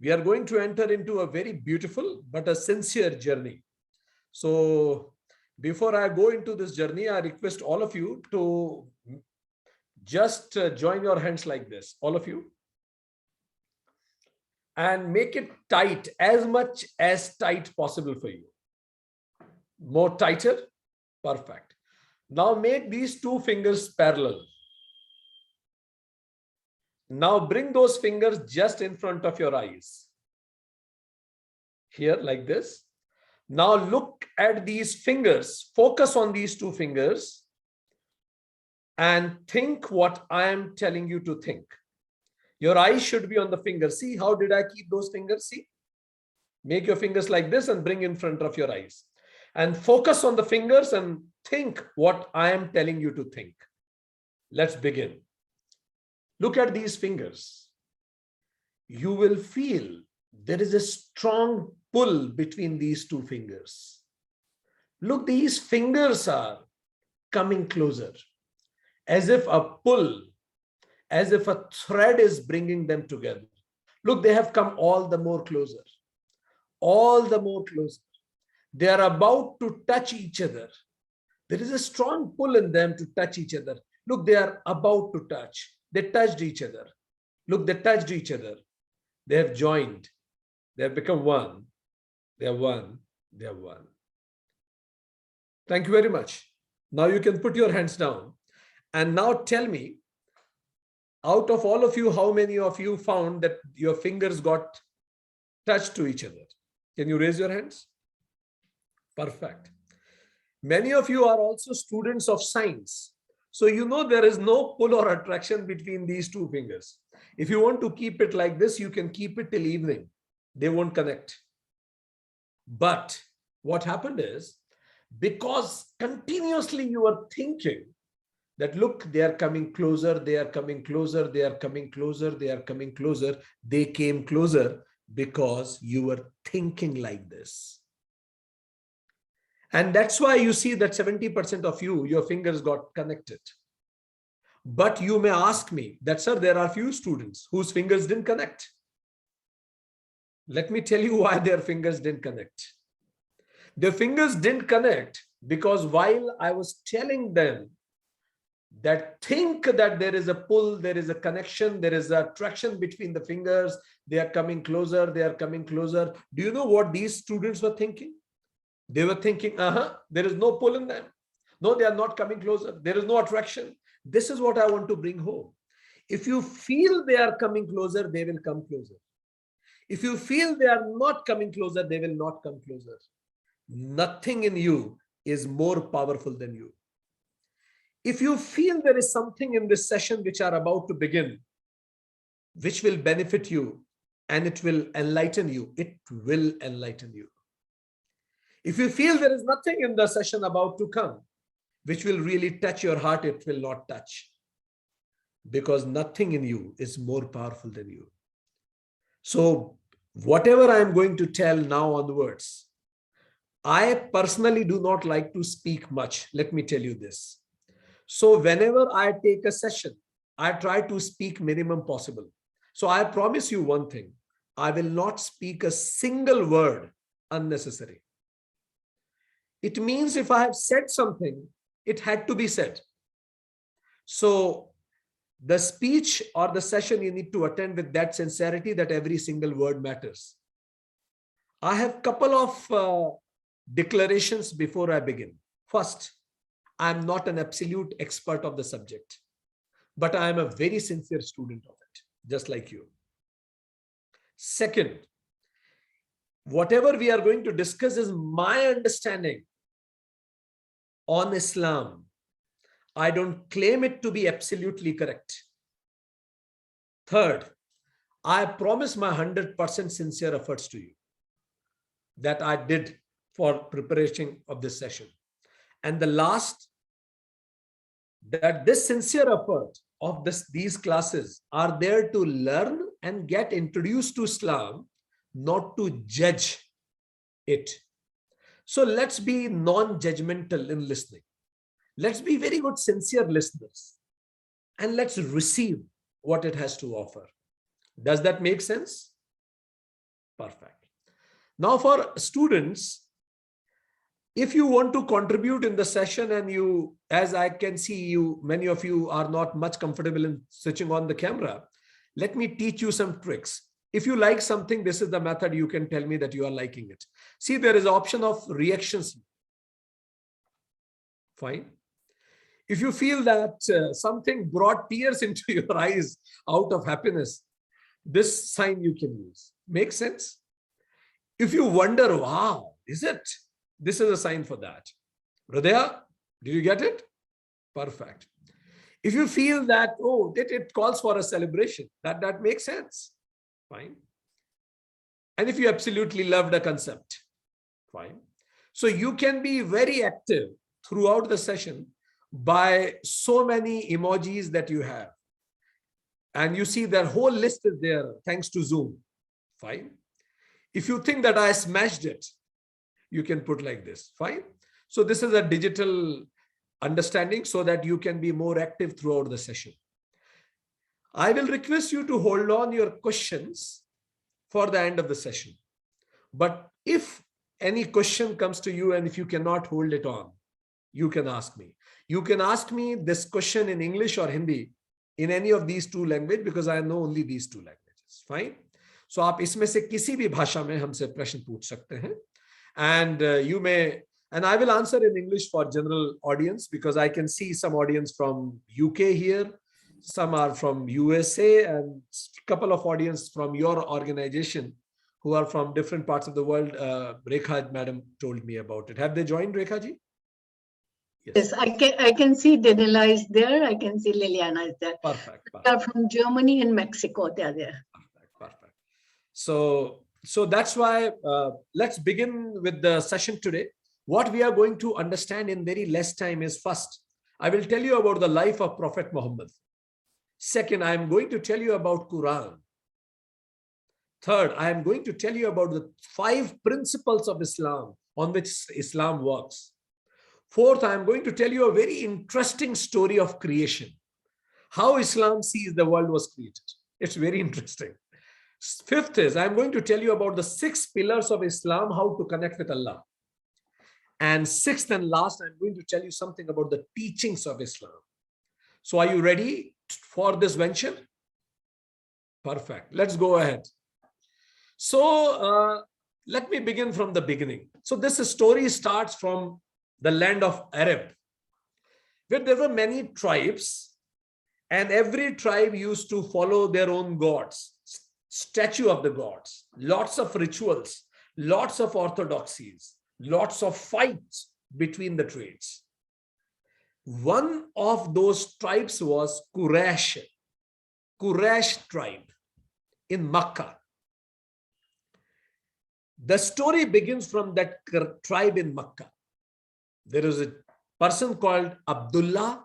We are going to enter into a very beautiful but a sincere journey. So before I go into this journey, I request all of you to just join your hands like this, all of you, and make it tight, as much as tight possible for you. More tighter. Perfect. Now make these two fingers parallel. Now bring those fingers just in front of your eyes. Here, like this. Now look at these fingers. Focus on these two fingers and think what I am telling you to think. Your eyes should be on the fingers. See, how did I keep those fingers? See, make your fingers like this and bring in front of your eyes. And focus on the fingers and think what I am telling you to think. Let's begin. Look at these fingers. You will feel there is a strong pull between these two fingers. Look, these fingers are coming closer, as if a pull, as if a thread is bringing them together. Look, they have come all the more closer, all the more closer. They are about to touch each other. There is a strong pull in them to touch each other. Look, they are about to touch. They touched each other. Look, they touched each other. They have joined. They have become one. They are one. They are one. Thank you very much. Now you can put your hands down. And now tell me, out of all of you, how many of you found that your fingers got touched to each other? Can you raise your hands? Perfect. Many of you are also students of science. So you know there is no pull or attraction between these two fingers. If you want to keep it like this, you can keep it till evening. They won't connect. But what happened is, because continuously you are thinking that, look, they are coming closer, they are coming closer, they are coming closer, they are coming closer. They came closer because you were thinking like this. And that's why you see that 70% of you, your fingers got connected. But you may ask me that, sir, there are few students whose fingers didn't connect. Let me tell you why their fingers didn't connect. Their fingers didn't connect because while I was telling them that think that there is a pull, there is a connection, there is an attraction between the fingers, they are coming closer, they are coming closer. Do you know what these students were thinking? They were thinking, there is no pull in them. No, they are not coming closer. There is no attraction. This is what I want to bring home. If you feel they are coming closer, they will come closer. If you feel they are not coming closer, they will not come closer. Nothing in you is more powerful than you. If you feel there is something in this session which are about to begin, which will benefit you and it will enlighten you, it will enlighten you. If you feel there is nothing in the session about to come, which will really touch your heart, it will not touch. Because nothing in you is more powerful than you. So whatever I am going to tell now onwards, I personally do not like to speak much. Let me tell you this. So whenever I take a session, I try to speak minimum possible. So I promise you one thing. I will not speak a single word unnecessary. It means if I have said something, it had to be said. So the speech or the session you need to attend with that sincerity that every single word matters. I have a couple of declarations before I begin. First, I am not an absolute expert of the subject, but I am a very sincere student of it, just like you. Second, whatever we are going to discuss is my understanding on Islam. I don't claim it to be absolutely correct. Third, I promise my 100% sincere efforts to you that I did for preparation of this session. And the last, that this sincere effort of these classes are there to learn and get introduced to Islam, not to judge it. So let's be non-judgmental in listening. Let's be very good, sincere listeners. And let's receive what it has to offer. Does that make sense? Perfect. Now for students, if you want to contribute in the session and you, as I can see you, many of you are not much comfortable in switching on the camera, let me teach you some tricks. If you like something, this is the method you can tell me that you are liking it. See, there is an option of reactions. Fine. If you feel that something brought tears into your eyes out of happiness, this sign you can use. Make sense? If you wonder, wow, is it? This is a sign for that. Hridaya, did you get it? Perfect. If you feel that, oh, it calls for a celebration, that makes sense. Fine. And if you absolutely loved a concept, fine. So you can be very active throughout the session by so many emojis that you have. And you see their whole list is there thanks to Zoom. Fine. If you think that I smashed it, you can put like this. Fine. So this is a digital understanding so that you can be more active throughout the session. I will request you to hold on your questions for the end of the session. But if any question comes to you and if you cannot hold it on, you can ask me. You can ask me this question in English or Hindi, in any of these two languages, because I know only these two languages. Fine. So आप इसमें से किसी भी भाषा में हमसे प्रश्न पूछ सकते हैं. And you may, and I will answer in English for general audience, because I can see some audience from UK here, some are from USA, and a couple of audience from your organization who are from different parts of the world. Rekha madam told me about it. Have they joined, Rekha ji? Yes, I can see Danila is there. I can see Liliana is there. Perfect. They are from Germany and Mexico. They are there. Perfect. So that's why let's begin with the session today. What we are going to understand in very less time is, first, I will tell you about the life of Prophet Muhammad. Second, I am going to tell you about Quran. Third, I am going to tell you about the 5 principles of Islam on which Islam works. Fourth, I am going to tell you a very interesting story of creation. How Islam sees the world was created. It's very interesting. Fifth is, I'm going to tell you about the 6 pillars of Islam, how to connect with Allah. And sixth and last, I'm going to tell you something about the teachings of Islam. So are you ready for this venture? Perfect. Let's go ahead. So let me begin from the beginning. So this story starts from the land of Arab, where there were many tribes, and every tribe used to follow their own gods, statue of the gods, lots of rituals, lots of orthodoxies, lots of fights between the tribes. One of those tribes was Quraysh tribe in Makkah. The story begins from that tribe in Makkah. There is a person called Abdullah.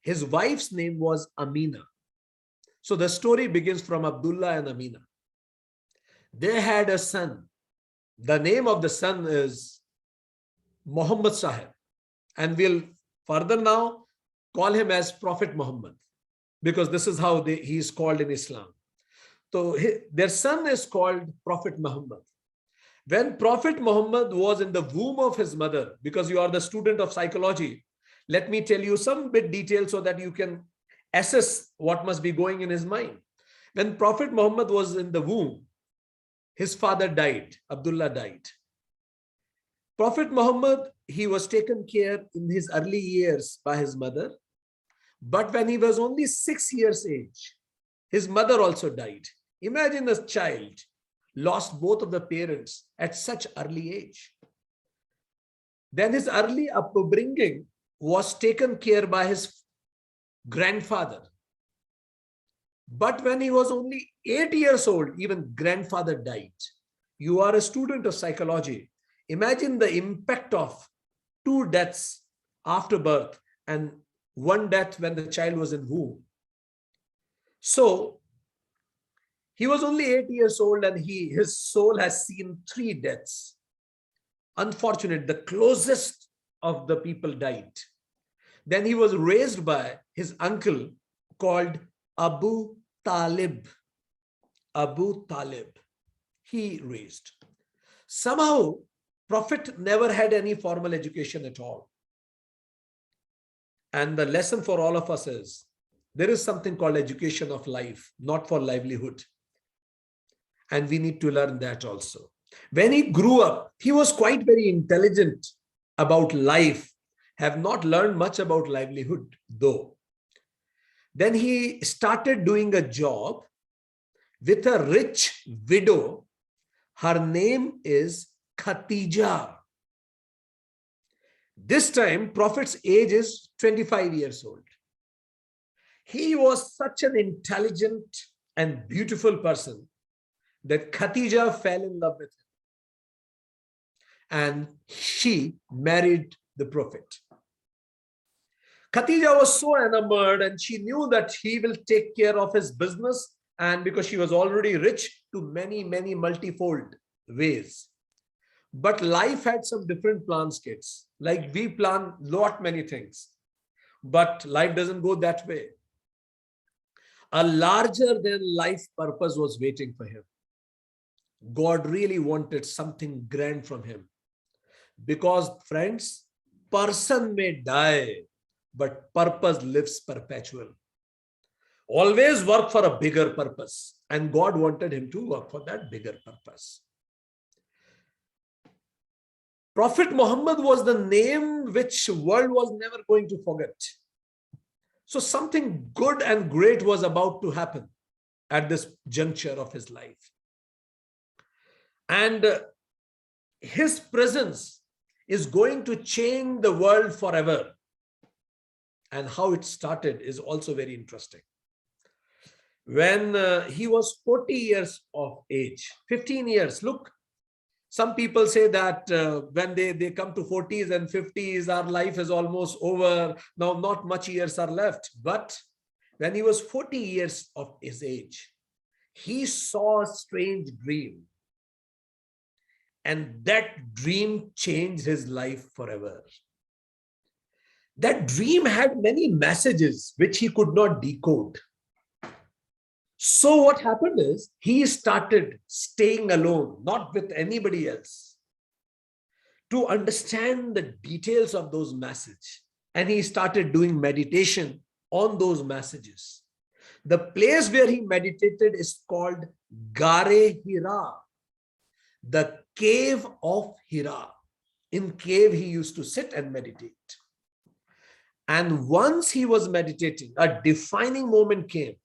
His wife's name was Amina. So the story begins from Abdullah and Amina. They had a son. The name of the son is Muhammad Sahib. And we'll further now call him as Prophet Muhammad, because this is how he is called in Islam. So their son is called Prophet Muhammad. When Prophet Muhammad was in the womb of his mother, because you are the student of psychology, let me tell you some bit detail so that you can assess what must be going in his mind. When Prophet Muhammad was in the womb, his father died. Abdullah died. Prophet Muhammad, he was taken care in his early years by his mother. But when he was only 6 years age, his mother also died. Imagine a child lost both of the parents at such early age. Then his early upbringing was taken care by his grandfather. But when he was only 8 years old, even grandfather died. You are a student of psychology. Imagine the impact of 2 deaths after birth and 1 death when the child was in womb. So he was only 8 years old and his soul has seen 3 deaths. Unfortunate, the closest of the people died. Then he was raised by his uncle called Abu Talib. Abu Talib. he raised. Somehow, Prophet never had any formal education at all. And the lesson for all of us is, there is something called education of life, not for livelihood. And we need to learn that also. When he grew up, he was quite very intelligent about life, have not learned much about livelihood though. Then he started doing a job with a rich widow. Her name is Khatija. This time, Prophet's age is 25 years old. He was such an intelligent and beautiful person that Khatija fell in love with him. And she married the Prophet. Khatija was so enamored, and she knew that he will take care of his business, and because she was already rich, to many, many multifold ways. But life had some different plans, kids. Like we plan lot many things, but life doesn't go that way. A larger than life purpose was waiting for him. God really wanted something grand from him. Because friends, person may die, but purpose lives perpetual. Always work for a bigger purpose. And God wanted him to work for that bigger purpose. Prophet Muhammad was the name which world was never going to forget. So something good and great was about to happen at this juncture of his life. And his presence is going to change the world forever. And how it started is also very interesting. When he was 40 years of age, 15 years, look, some people say that when they come to 40s and 50s, our life is almost over. Now, not much years are left. But when he was 40 years of his age, he saw a strange dream. And that dream changed his life forever. That dream had many messages which he could not decode. So what happened is, he started staying alone, not with anybody else, to understand the details of those messages. And he started doing meditation on those messages. The place where he meditated is called Gare Hira, the cave of Hira. In cave, he used to sit and meditate. And once he was meditating, a defining moment came.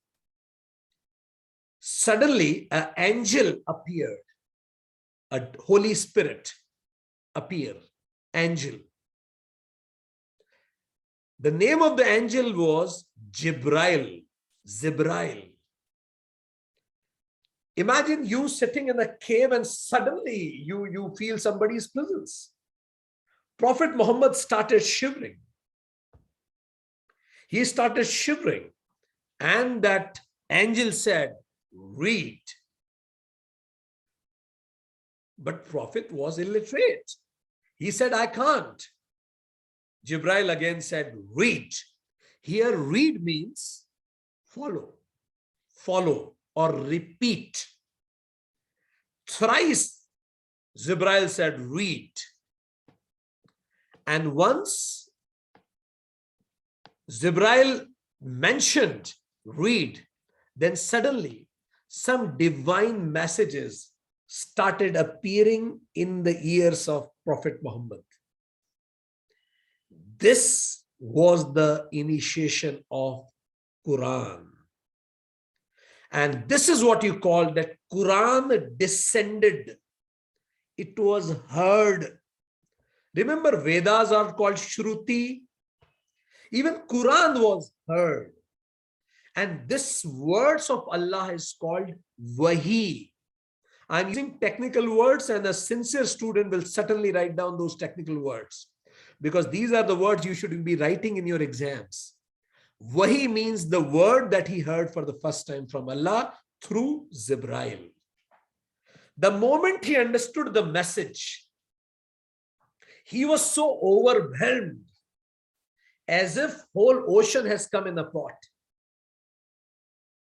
Suddenly, an angel appeared. A Holy Spirit appeared. Angel. The name of the angel was Jibrail. Zibrail. Imagine you sitting in a cave and suddenly you feel somebody's presence. Prophet Muhammad started shivering. He started shivering, and that angel said, "Read." But Prophet was illiterate. He said, "I can't." Jibrail again said, "Read." Here, read means follow, follow, or repeat. Thrice, Jibrail said, "Read." And once Jibrail mentioned, "Read," then suddenly some divine messages started appearing in the ears of Prophet Muhammad. This was the initiation of Quran. And this is what you call that Quran descended. It was heard. Remember, Vedas are called Shruti. Even Quran was heard. And this words of Allah is called Wahi. I'm using technical words, and a sincere student will certainly write down those technical words, because these are the words you should be writing in your exams. Wahi means the word that he heard for the first time from Allah through Jibrail. The moment he understood the message, he was so overwhelmed, as if whole ocean has come in a pot.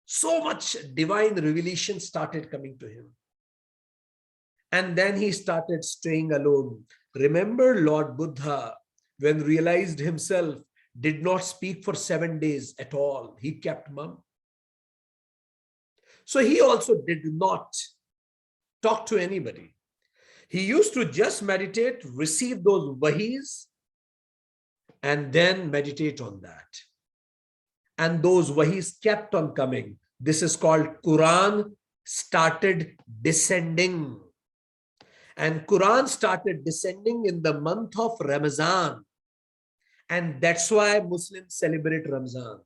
So much divine revelation started coming to him. And then he started staying alone. Remember Lord Buddha, when realized himself, did not speak for 7 days at all. He kept mum. So he also did not talk to anybody. He used to just meditate, receive those wahis, and then meditate on that. And those wahis kept on coming. This is called Quran started descending. And Quran started descending in the month of Ramazan. And that's why Muslims celebrate Ramazan.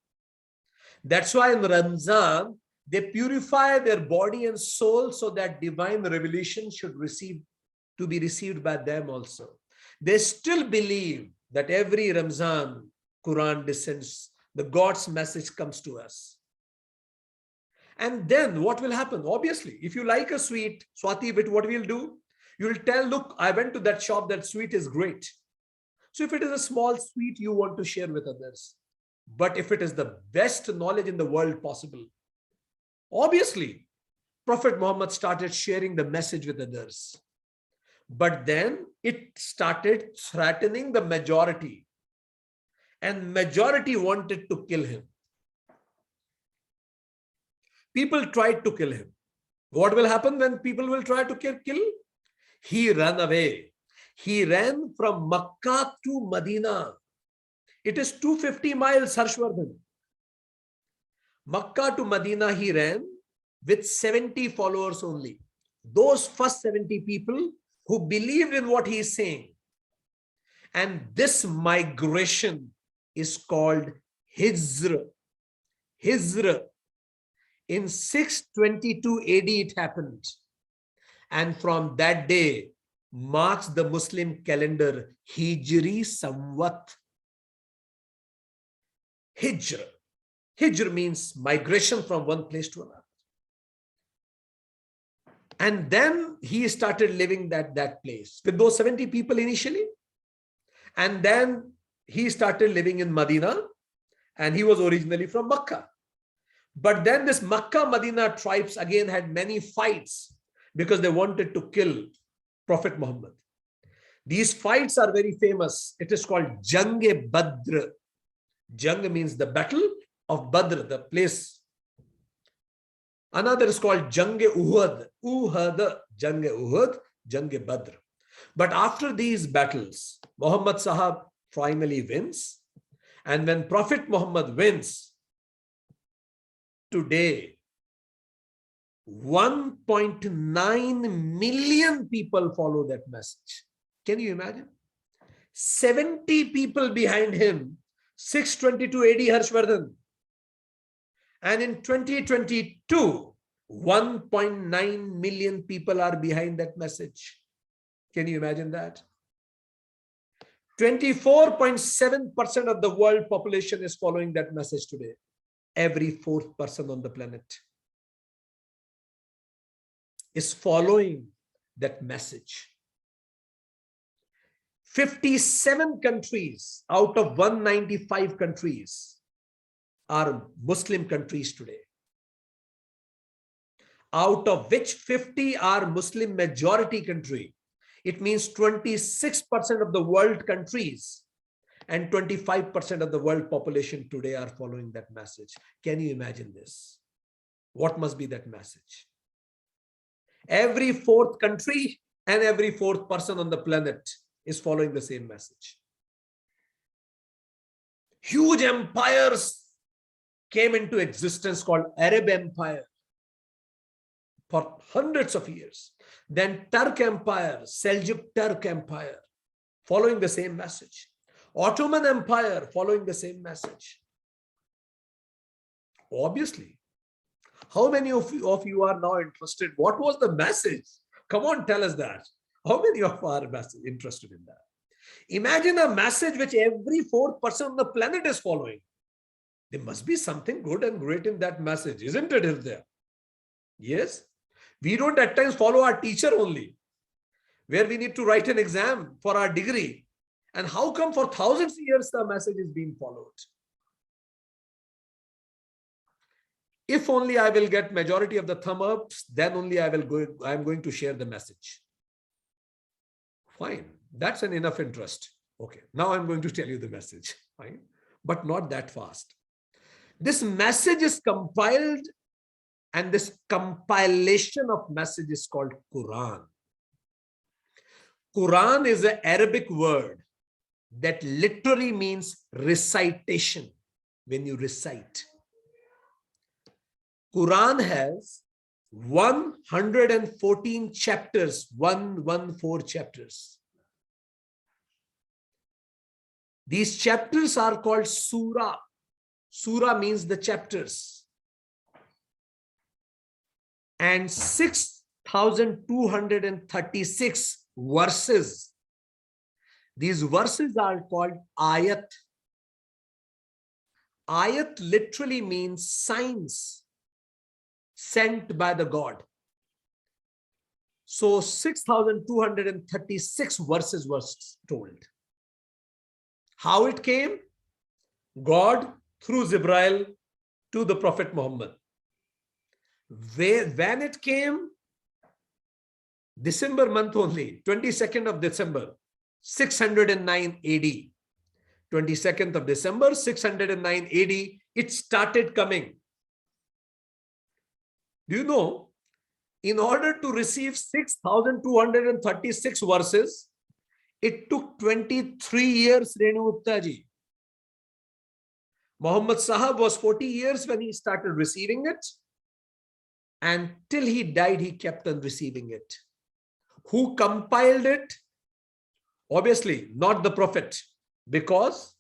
That's why in Ramazan, they purify their body and soul so that divine revelation should be received by them also. They still believe that every Ramazan, Quran descends, the God's message comes to us. And then what will happen? Obviously, if you like a sweet, Swati, what we'll do? You will tell, look, I went to that shop, that sweet is great. So if it is a small sweet, you want to share with others. But if it is the best knowledge in the world possible, obviously, Prophet Muhammad started sharing the message with others. But then it started threatening the majority. And majority wanted to kill him. People tried to kill him. What will happen when people will try to kill? He ran away. He ran from Makkah to Medina. It is 250 miles, Harshvardhan. Makkah to Medina he ran with 70 followers only. Those first 70 people who believed in what he is saying. And this migration is called Hijr. Hijr. In 622 AD it happened. And from that day marks the Muslim calendar Hijri Samvat. Hijr. Hijr means migration from one place to another. And then he started living that place with those 70 people initially. And then he started living in Medina, and he was originally from Makkah. But then this Makkah-Medina tribes again had many fights because they wanted to kill Prophet Muhammad. These fights are very famous. It is called Jang-e-Badr. Jang means the battle of Badr, the place. Another is called Jang-e-Uhud. Uhud, Jang-e-Uhud, Jang-e-Badr. But after these battles, Muhammad Sahab finally wins. And when Prophet Muhammad wins, today, 1.9 million people follow that message. Can you imagine? 70 people behind him, 622 AD Harshvardhan. And in 2022, 1.9 million people are behind that message. Can you imagine that? 24.7% of the world population is following that message today. Every fourth person on the planet is following that message. 57 countries out of 195 countries are Muslim countries today, out of which 50 are Muslim majority country. It means 26% of the world countries and 25% of the world population today are following that message. Can you imagine this? What must be that message? Every fourth country and every fourth person on the planet is following the same message. Huge empires came into existence called Arab Empire for hundreds of years. Then Turk Empire, Seljuk Turk Empire, following the same message. Ottoman Empire, following the same message. Obviously. How many of you are now interested? What was the message? Come on, tell us that. How many of you are interested in that? Imagine a message which every fourth person on the planet is following. There must be something good and great in that message, isn't it? Is there? Yes. We don't at times follow our teacher only, where we need to write an exam for our degree. And how come for thousands of years the message is being followed? If only I will get majority of the thumb ups, then only I'm going to share the message. Fine. That's an enough interest. Okay. Now I'm going to tell you the message. Fine. But not that fast. This message is compiled, and this compilation of message is called Quran. Quran is an Arabic word that literally means recitation. When you recite, Quran has 114 chapters, 114 chapters. These chapters are called surah. Surah means the chapters. And 6,236 verses. These verses are called ayat. Ayat literally means signs sent by the God. So 6,236 verses was told. How it came? God through Jibreel to the Prophet Muhammad. When it came? December month only, 22nd of December, 609 AD. 22nd of December, 609 AD, it started coming. Do you know, in order to receive 6,236 verses, it took 23 years, Renu Gupta ji. Muhammad Sahab was 40 years when he started receiving it. And till he died, he kept on receiving it. Who compiled it? Obviously, not the Prophet, because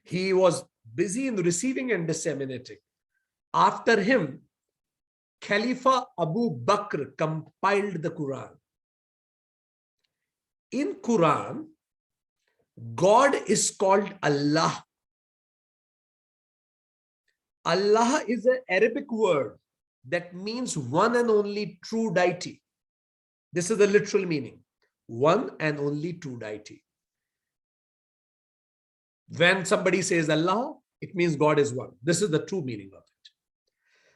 he was busy in receiving and disseminating. After him, Khalifa Abu Bakr compiled the Quran. In Quran, God is called Allah. Allah is an Arabic word that means one and only true deity. This is the literal meaning. One and only true deity. When somebody says Allah, it means God is one. This is the true meaning of it.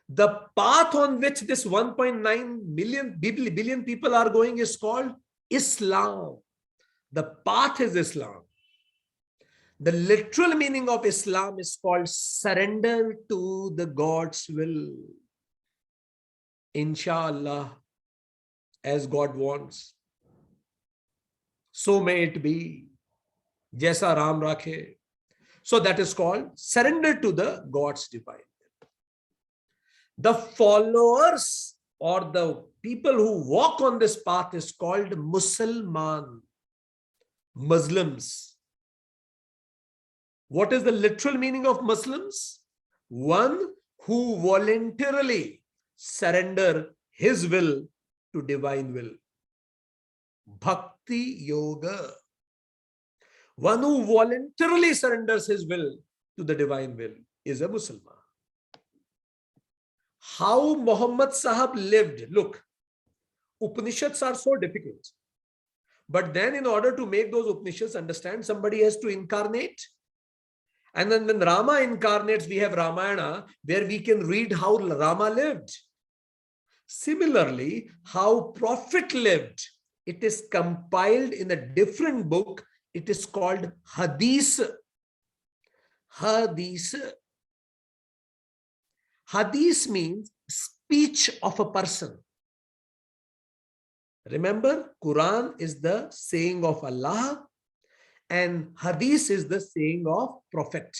The path on which this 1.9 billion people are going is called Islam. The path is Islam. The literal meaning of Islam is called surrender to the God's will. Inshallah, as God wants. So may it be. Jaisa Ram rakhe. So that is called surrender to the God's divine will. The followers or the people who walk on this path is called Musliman, Muslims. What is the literal meaning of Muslims? One who voluntarily surrender his will to divine will. Bhakti Yoga. One who voluntarily surrenders his will to the divine will is a Muslim. How Muhammad Sahab lived. Look, Upanishads are so difficult. But then in order to make those Upanishads understand, somebody has to incarnate. And then when Rama incarnates, we have Ramayana, where we can read how Rama lived. Similarly, how Prophet lived, it is compiled in a different book. It is called Hadith. Hadith. Hadith means speech of a person. Remember, Quran is the saying of Allah and Hadith is the saying of Prophet.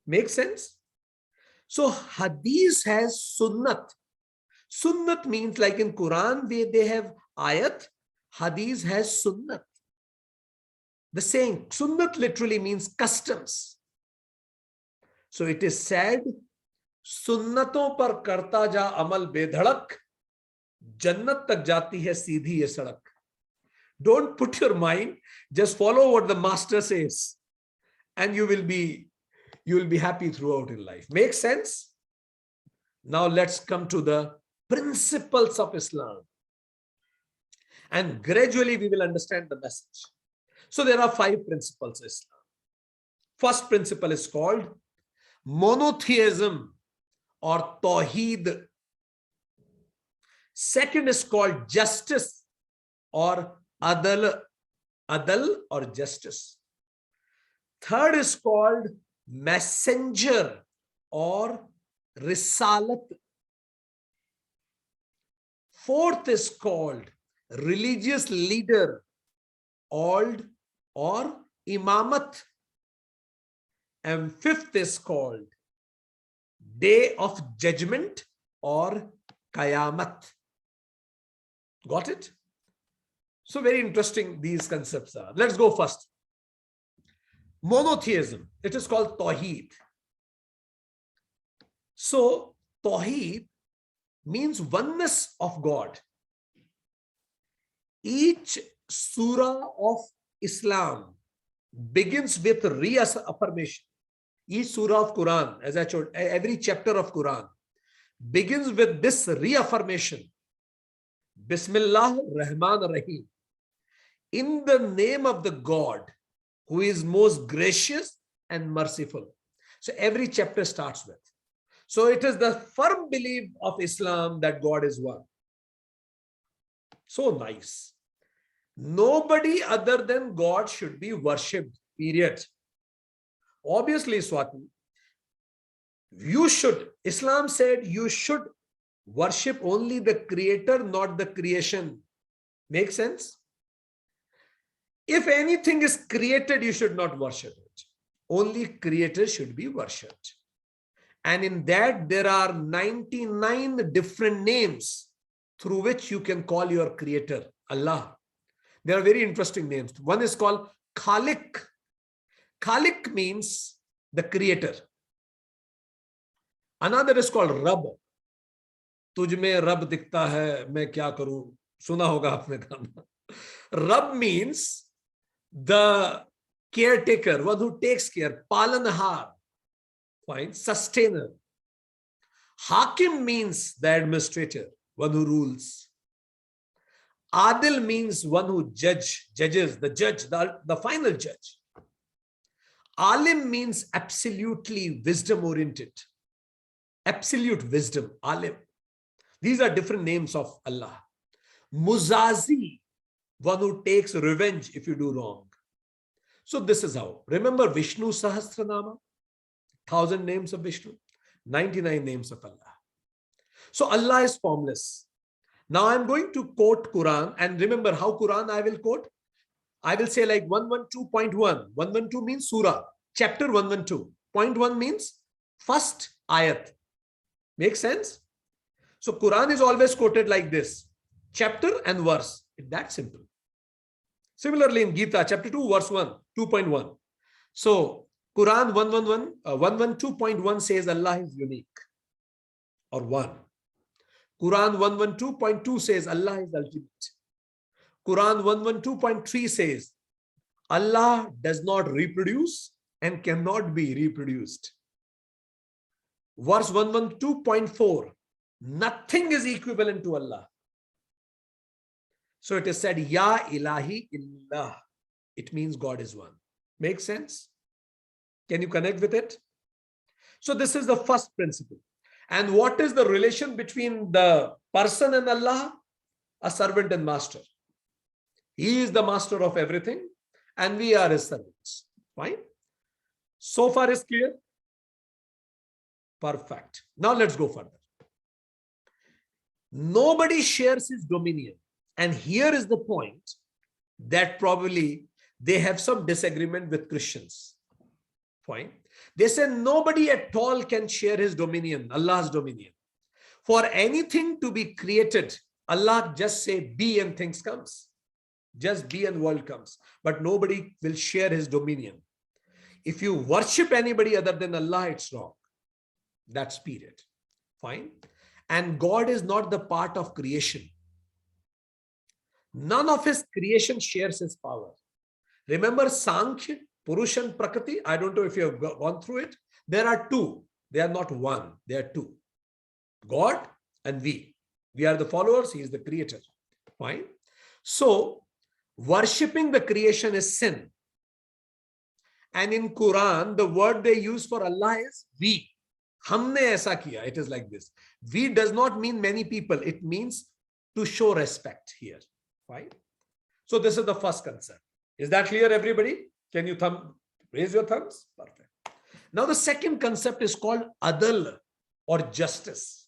Make sense? So Hadith has Sunnat. Sunnat means like in Quran where they have ayat, Hadith has Sunnat. The saying, Sunnat literally means customs. So it is said, Sunnaton par karta ja amal bedhadak, Jannat tak jati hai seedhi ye sadak. Don't put your mind, just follow what the master says and you will be happy throughout in life. Make sense? Now let's come to the principles of Islam. And gradually we will understand the message. So there are 5 principles of Islam. First principle is called monotheism or Tawheed. Second is called justice or Adal. adal or justice. Third is called messenger or risalat. Fourth is called religious leader, old or imamat. And fifth is called day of judgment or qayamat. Got it? So very interesting these concepts are. Let's go first. Monotheism. It is called Tawheed. So Tawheed means oneness of God. Each surah of Islam begins with reaffirmation. Each surah of Quran, as I told, every chapter of Quran begins with this reaffirmation. Bismillah Rahman Rahim. In the name of the God who is most gracious and merciful. So every chapter starts with. So it is the firm belief of Islam that God is one. So nice. Nobody other than God should be worshipped, period. Obviously, Swati, Islam said you should worship only the creator, not the creation. Make sense? If anything is created, you should not worship it. Only creator should be worshipped. And in that, there are 99 different names through which you can call your creator, Allah. There are very interesting names. One is called Khalik. Khalik means the creator. Another is called Rab. तुझ में रब दिखता है, मैं क्या करूं? सुना होगा आपने गाना. Rab means the caretaker, one who takes care, palanhar, fine, sustainer. Hakim means the administrator, one who rules. Adil means one who judges, the judge, the final judge. Alim means absolutely wisdom oriented. Absolute wisdom, Alim. These are different names of Allah. Muzazi, one who takes revenge if you do wrong. So this is how. Remember Vishnu Sahasranama? 1,000 names of Vishnu, 99 names of Allah. So Allah is formless. Now I'm going to quote Quran, and remember how Quran I will quote. I will say like 112.1. 112 means surah, chapter 112. Point 1 means first ayat. Make sense? So Quran is always quoted like this, chapter and verse. It's that simple. Similarly in Gita, chapter 2, verse 1, 2.1. So Quran 112.1 says Allah is unique or one. Quran 112.2 says Allah is ultimate. Quran 112.3 says Allah does not reproduce and cannot be reproduced. Verse 112.4, nothing is equivalent to Allah. So it is said, Ya ilahi illallah. It means God is one. Make sense? Can you connect with it? So this is the first principle. And what is the relation between the person and Allah? A servant and master. He is the master of everything and we are his servants. Fine? So far is clear? Perfect. Now let's go further. Nobody shares his dominion. And here is the point that probably they have some disagreement with Christians. Fine. They say nobody at all can share his dominion, Allah's dominion. For anything to be created, Allah just say be and things comes. Just be and world comes. But nobody will share his dominion. If you worship anybody other than Allah, it's wrong. That's period. Fine. And God is not the part of creation. None of his creation shares his power. Remember Sankhya, Purush and Prakriti? I don't know if you have gone through it. There are two. They are not one. They are two. God and we. We are the followers. He is the creator. Fine. So, worshipping the creation is sin. And in Quran, the word they use for Allah is we. Humne aisa kiya. It is like this. We does not mean many people. It means to show respect here. Right? So this is the first concept. Is that clear, everybody? Can you raise your thumbs? Perfect. Now the second concept is called adl, or justice.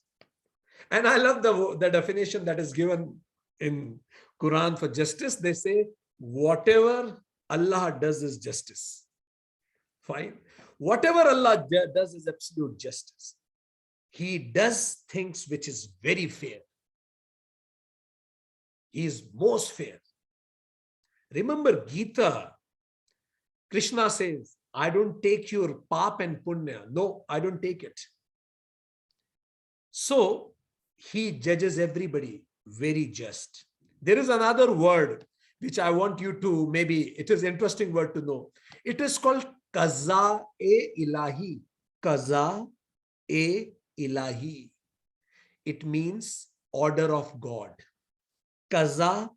And I love the definition that is given in Quran for justice. They say, whatever Allah does is justice. Fine. Whatever Allah does is absolute justice. He does things which is very fair. He is most fair. Remember Gita, Krishna says, I don't take your pap and punya. No, I don't take it. So he judges everybody very just. There is another word which I want you to, maybe it is an interesting word to know. It is called Qaza-e-ilahi. Qaza-e-ilahi. It means order of God. Qaza-e-ilahi,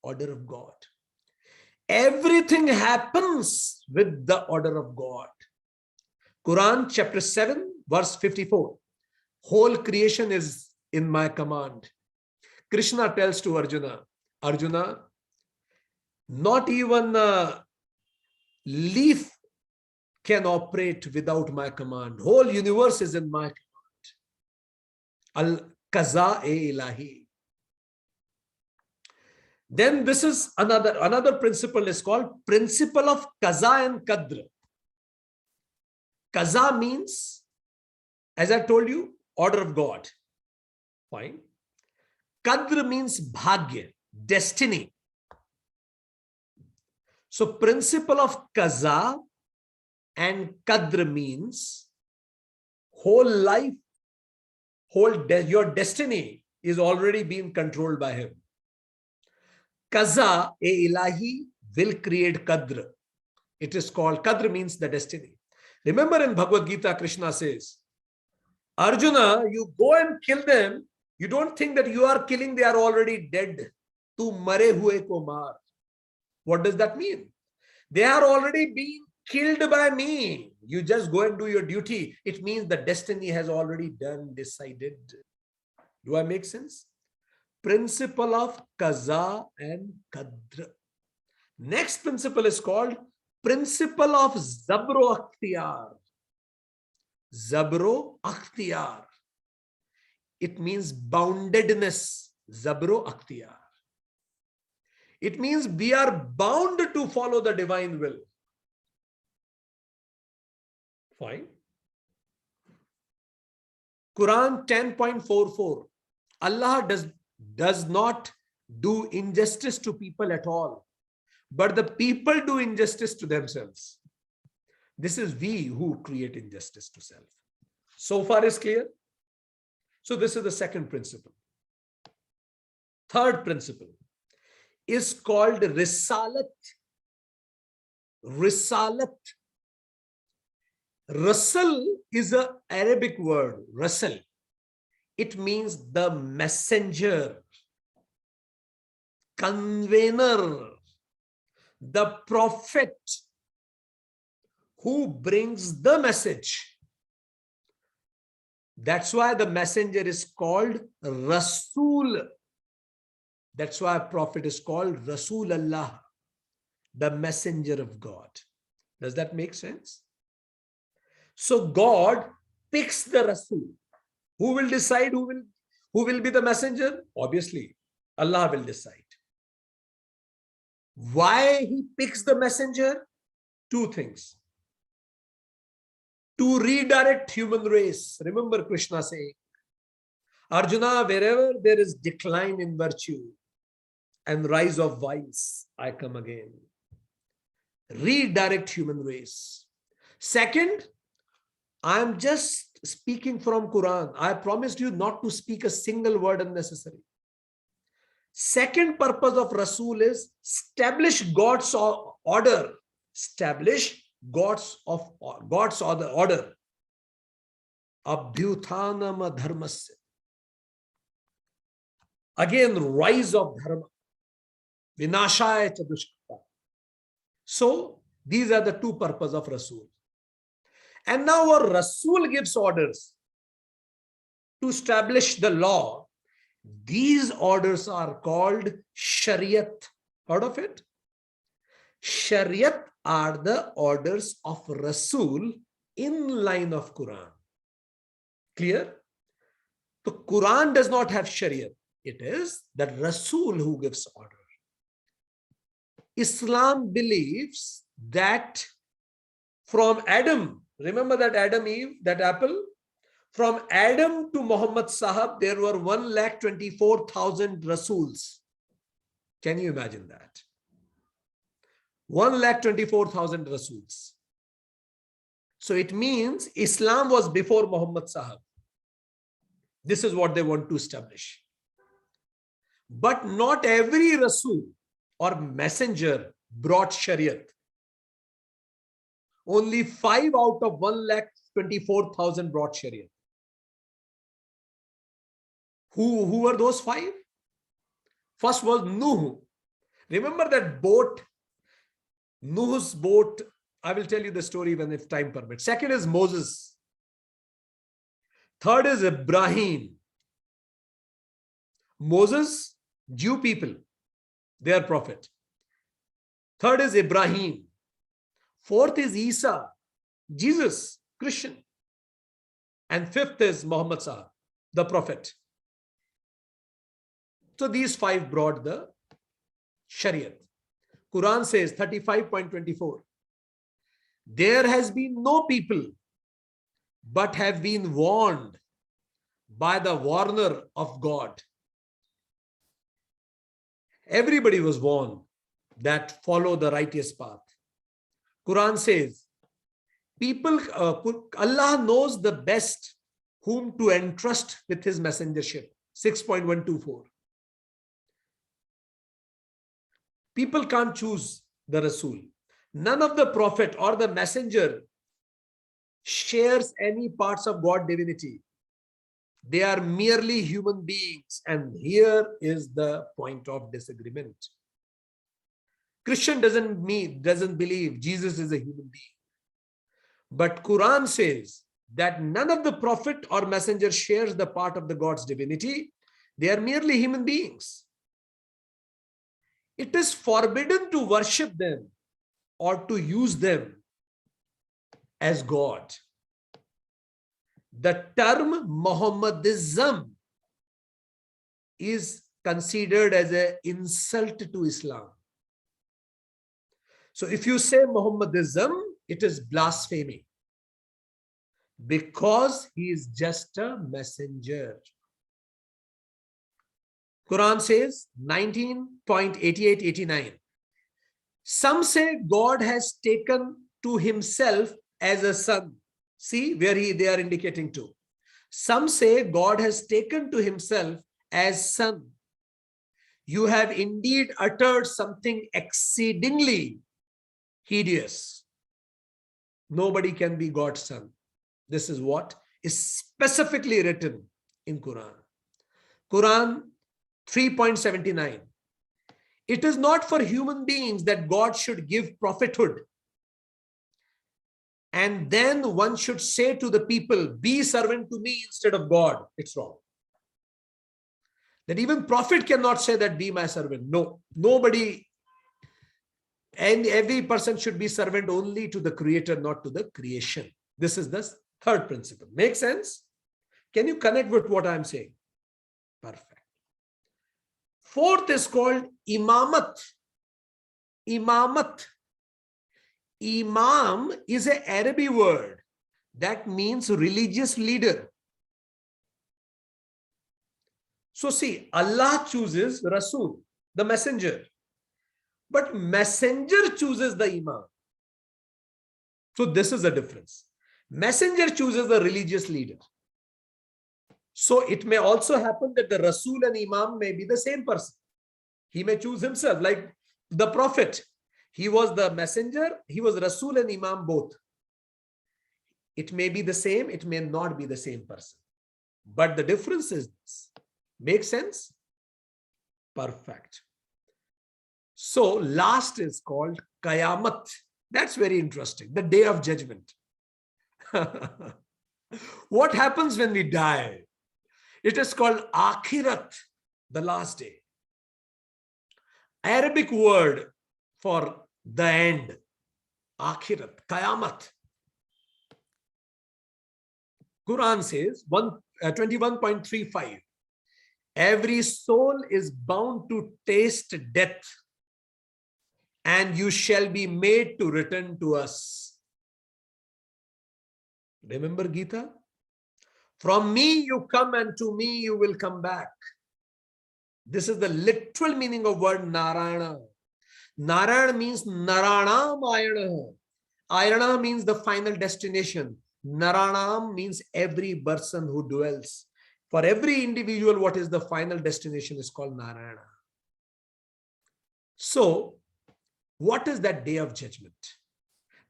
order of God. Everything happens with the order of God. Quran chapter 7 verse 54. Whole creation is in my command. Krishna tells to Arjuna, Arjuna, not even a leaf can operate without my command. Whole universe is in my command. Al-Qaza-e-ilahi. Then this is another principle is called principle of Qaza and Qadr. Qaza means, as I told you, order of God. Fine. Qadr means bhagya, destiny. So principle of Qaza and Qadr means whole life, your destiny is already being controlled by him. Qaza-e-ilahi will create Qadr. It is called, Qadr means the destiny. Remember in Bhagavad Gita, Krishna says, Arjuna, you go and kill them. You don't think that you are killing, they are already dead. Tu mare hue ko maar. What does that mean? They are already being killed by me. You just go and do your duty. It means the destiny has already done, decided. Do I make sense? Principle of Qaza and Qadr. Next principle is called principle of Zabro Akhtiyar. Zabro Akhtiyar. It means boundedness. Zabro Akhtiyar. It means we are bound to follow the divine will. Fine. Quran 10.44. Allah does not do injustice to people at all, but the people do injustice to themselves. This is we who create injustice to self. So far is clear? So this is the second principle. Third principle is called Risalat. Risalat. Rasul is an Arabic word, Rasul. It means the messenger, convener, the prophet who brings the message. That's why the messenger is called Rasul. That's why a prophet is called Rasul Allah, the messenger of God. Does that make sense? So God picks the Rasul. Who will decide who will be the messenger? Obviously, Allah will decide. Why he picks the messenger? Two things. To redirect human race. Remember Krishna saying, Arjuna, wherever there is decline in virtue and rise of vice, I come again. Redirect human race. Second, I am just speaking from Quran. I promised you not to speak a single word unnecessary. Second purpose of Rasul is establish God's order. Establish God's order. Abhyuthanam dharmasya. Again, rise of dharma. Vinashaya chadushkata. So these are the two purposes of Rasul. And now our Rasul gives orders to establish the law. These orders are called Shariat. Heard of it? Shariat are the orders of Rasul in line of Quran. Clear? The Quran does not have Shariat. It is the Rasul who gives order. Islam believes that from Adam, remember that Adam, Eve, that apple? From Adam to Muhammad Sahab, there were 1,24,000 Rasuls. Can you imagine that? 1,24,000 Rasuls. So it means Islam was before Muhammad Sahab. This is what they want to establish. But not every Rasul or messenger brought Shariat. Only 5 out of 1,24,000 brought Shariat. Who were those 5? First was Nuh. Remember that boat? Nuh's boat. I will tell you the story when if time permits. Second is Moses. Third is Ibrahim. Moses, Jew people, their prophet. Third is Ibrahim. Fourth is Isa, Jesus, Christian. And fifth is Muhammad Sahab, the prophet. So these 5 brought the Shariat. Quran says 35.24. There has been no people but have been warned by the warner of God. Everybody was warned that follow the righteous path. Quran says, people, Allah knows the best whom to entrust with his messengership. 6.124. People can't choose the Rasul. None of the prophet or the messenger shares any parts of God's divinity. They are merely human beings. And here is the point of disagreement. Christian doesn't believe Jesus is a human being. But Quran says that none of the prophet or messenger shares the part of the God's divinity. They are merely human beings. It is forbidden to worship them or to use them as God. The term Mohammadism is considered as an insult to Islam. So if you say Mohammadism, it is blasphemy because he is just a messenger. Quran says 19.88-89. Some say God has taken to himself as a son. See where they are indicating to. Some say God has taken to himself as son. You have indeed uttered something exceedingly hideous. Nobody can be God's son. This is what is specifically written in Quran. Quran 3.79. It is not for human beings that God should give prophethood. And then one should say to the people, be servant to me instead of God. It's wrong. That even prophet cannot say that be my servant. No, nobody. And every person should be servant only to the creator, not to the creation. This is the third principle. Make sense? Can you connect with what I'm saying? Perfect. Fourth is called imamat. Imamat. Imam is an Arabic word that means religious leader. So see, Allah chooses Rasul, the messenger. But messenger chooses the imam. So this is the difference. Messenger chooses the religious leader. So it may also happen that the Rasul and Imam may be the same person. He may choose himself, like the Prophet. He was the messenger, he was Rasul and Imam both. It may be the same, it may not be the same person. But the difference is this. Make sense? Perfect. So last is called Qayamat. That's very interesting. The day of judgment. What happens when we die? It is called Akhirat, the last day. Arabic word for the end, Akhirat, Qayamat. Quran says 21.35. Every soul is bound to taste death, and you shall be made to return to us. Remember Gita? From me you come, and to me you will come back. This is the literal meaning of word Narayana. Narayana means Naranam Ayana. Ayana means the final destination. Naranam means every person who dwells. For every individual, what is the final destination is called Narayana. So, what is that day of judgment?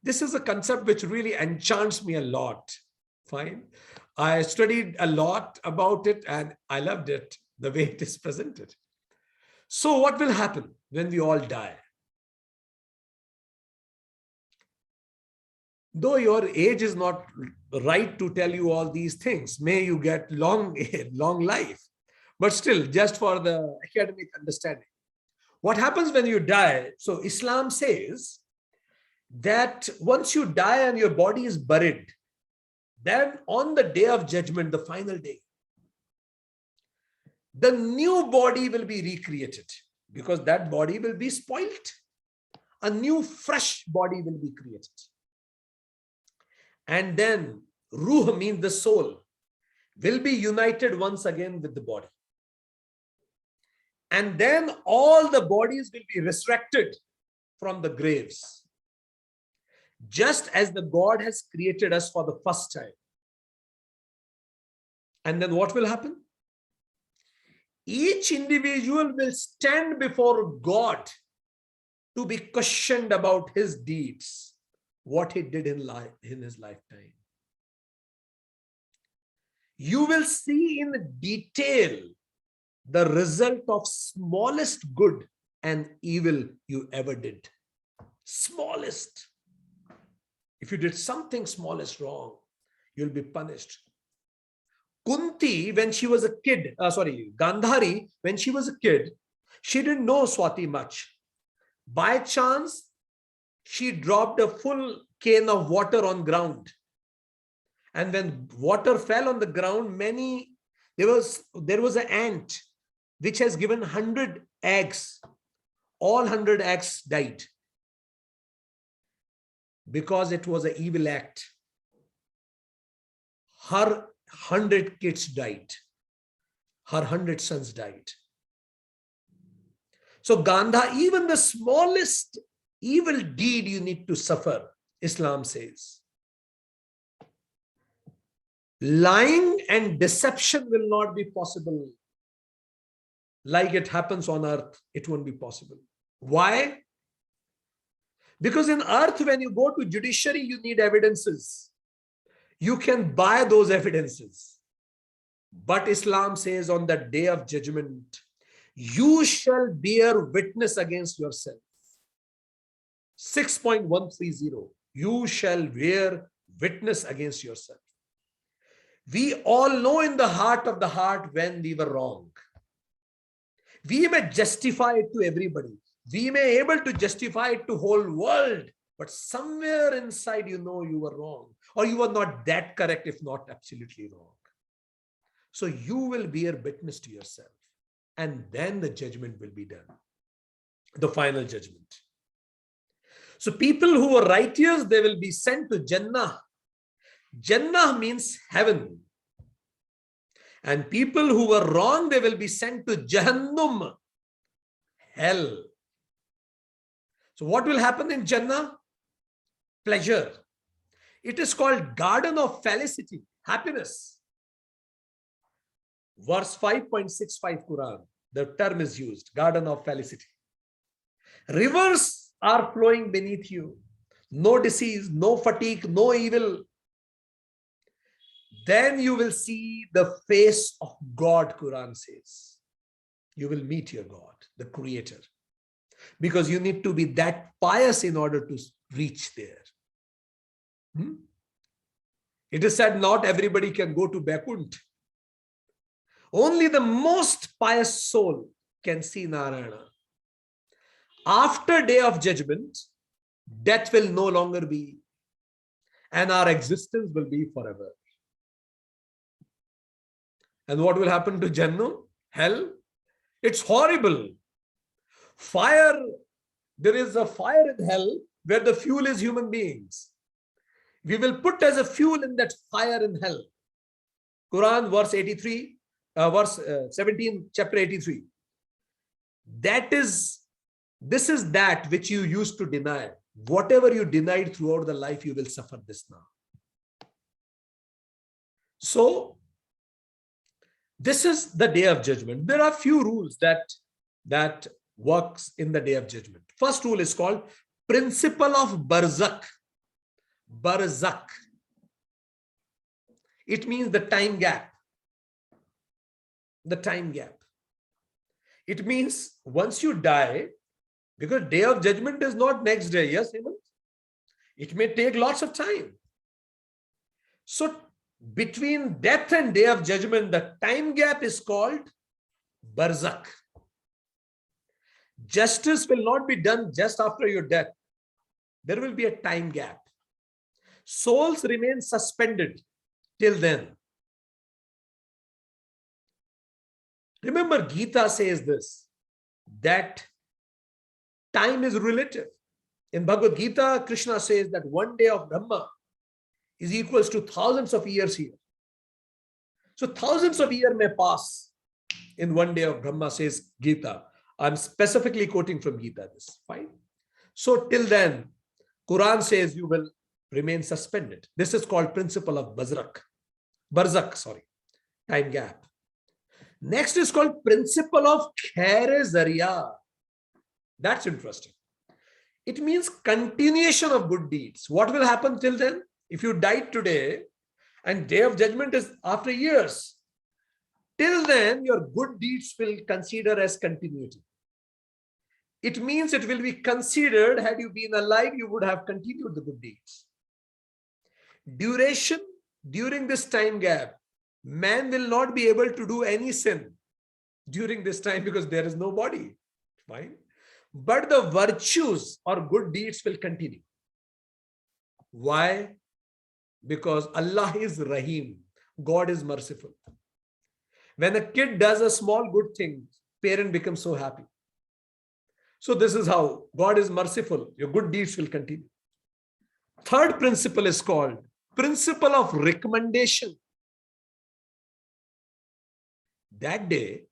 This is a concept which really enchants me a lot. Fine. I studied a lot about it and I loved it, the way it is presented. So what will happen when we all die? Though your age is not right to tell you all these things, may you get long life, but still, just for the academic understanding. What happens when you die? So Islam says that once you die and your body is buried, then on the day of judgment, the final day, the new body will be recreated because that body will be spoilt. A new fresh body will be created. And then Ruh means the soul will be united once again with the body. And then all the bodies will be resurrected from the graves. Just as the God has created us for the first time. And then what will happen? Each individual will stand before God to be questioned about his deeds, what he did in his lifetime. You will see in detail the result of smallest good and evil you ever did. Smallest. If you did something smallest wrong, you'll be punished. Kunti, when she was a kid, Gandhari, when she was a kid, she didn't know Swati much. By chance, she dropped a full cane of water on ground. And when water fell on the ground, there was an ant which has given 100 eggs. All 100 eggs died. Because it was an evil act. Her 100 kids died. Her 100 sons died. So Gandha, even the smallest evil deed you need to suffer, Islam says. Lying and deception will not be possible. Like it happens on earth, it won't be possible. Why? Because in earth, when you go to judiciary, you need evidences. You can buy those evidences. But Islam says on the day of judgment, you shall bear witness against yourself. 6.130. You shall bear witness against yourself. We all know in the heart of the heart when we were wrong. We may justify it to everybody. We may be able to justify it to whole world, but somewhere inside you know you were wrong, or you were not that correct, if not absolutely wrong. So you will bear witness to yourself, and then the judgment will be done, the final judgment. So people who are righteous, they will be sent to Jannah. Jannah means heaven. And people who were wrong, they will be sent to Jahannam, hell. So what will happen in Jannah? Pleasure. It is called garden of felicity, happiness. Verse 5.65 Quran, the term is used, garden of felicity. Rivers are flowing beneath you. No disease, no fatigue, no evil. Then you will see the face of God, Quran says. You will meet your God, the Creator. Because you need to be that pious in order to reach there. It is said not everybody can go to Vaikuntha. Only the most pious soul can see Narayana. After day of judgment, death will no longer be, and our existence will be forever. And what will happen to Jannah? Hell? It's horrible. Fire, there is a fire in hell where the fuel is human beings. We will put as a fuel in that fire in hell. Quran verse 83, verse 17, chapter 83. This is that which you used to deny. Whatever you denied throughout the life, you will suffer this now. So, this is the day of judgment. There are few rules that works in the day of judgment. First rule is called principle of barzakh. Barzakh. It means the time gap. The time gap. It means once you die, because day of judgment is not next day, yes, Hemant? It may take lots of time. So between death and day of judgment, the time gap is called barzakh. Justice will not be done just after your death. There will be a time gap. Souls remain suspended till then. Remember, Gita says this, that time is relative. In Bhagavad Gita, Krishna says that one day of Brahma is equals to thousands of years here. So thousands of years may pass in one day of Brahma, says Gita. I'm specifically quoting from Gita this, fine. So till then, Quran says you will remain suspended. This is called principle of barzakh, time gap. Next is called principle of khair-e-zariya. That's interesting. It means continuation of good deeds. What will happen till then? If you died today and day of judgment is after years, till then your good deeds will consider as continuity. It means it will be considered, had you been alive, you would have continued the good deeds. Duration, during this time gap, man will not be able to do any sin during this time because there is no body. Fine. But the virtues or good deeds will continue. Why? Because Allah is Rahim. God is merciful. When a kid does a small good thing, parent becomes so happy. So this is how God is merciful. Your good deeds will continue. Third principle is called principle of recommendation. That day,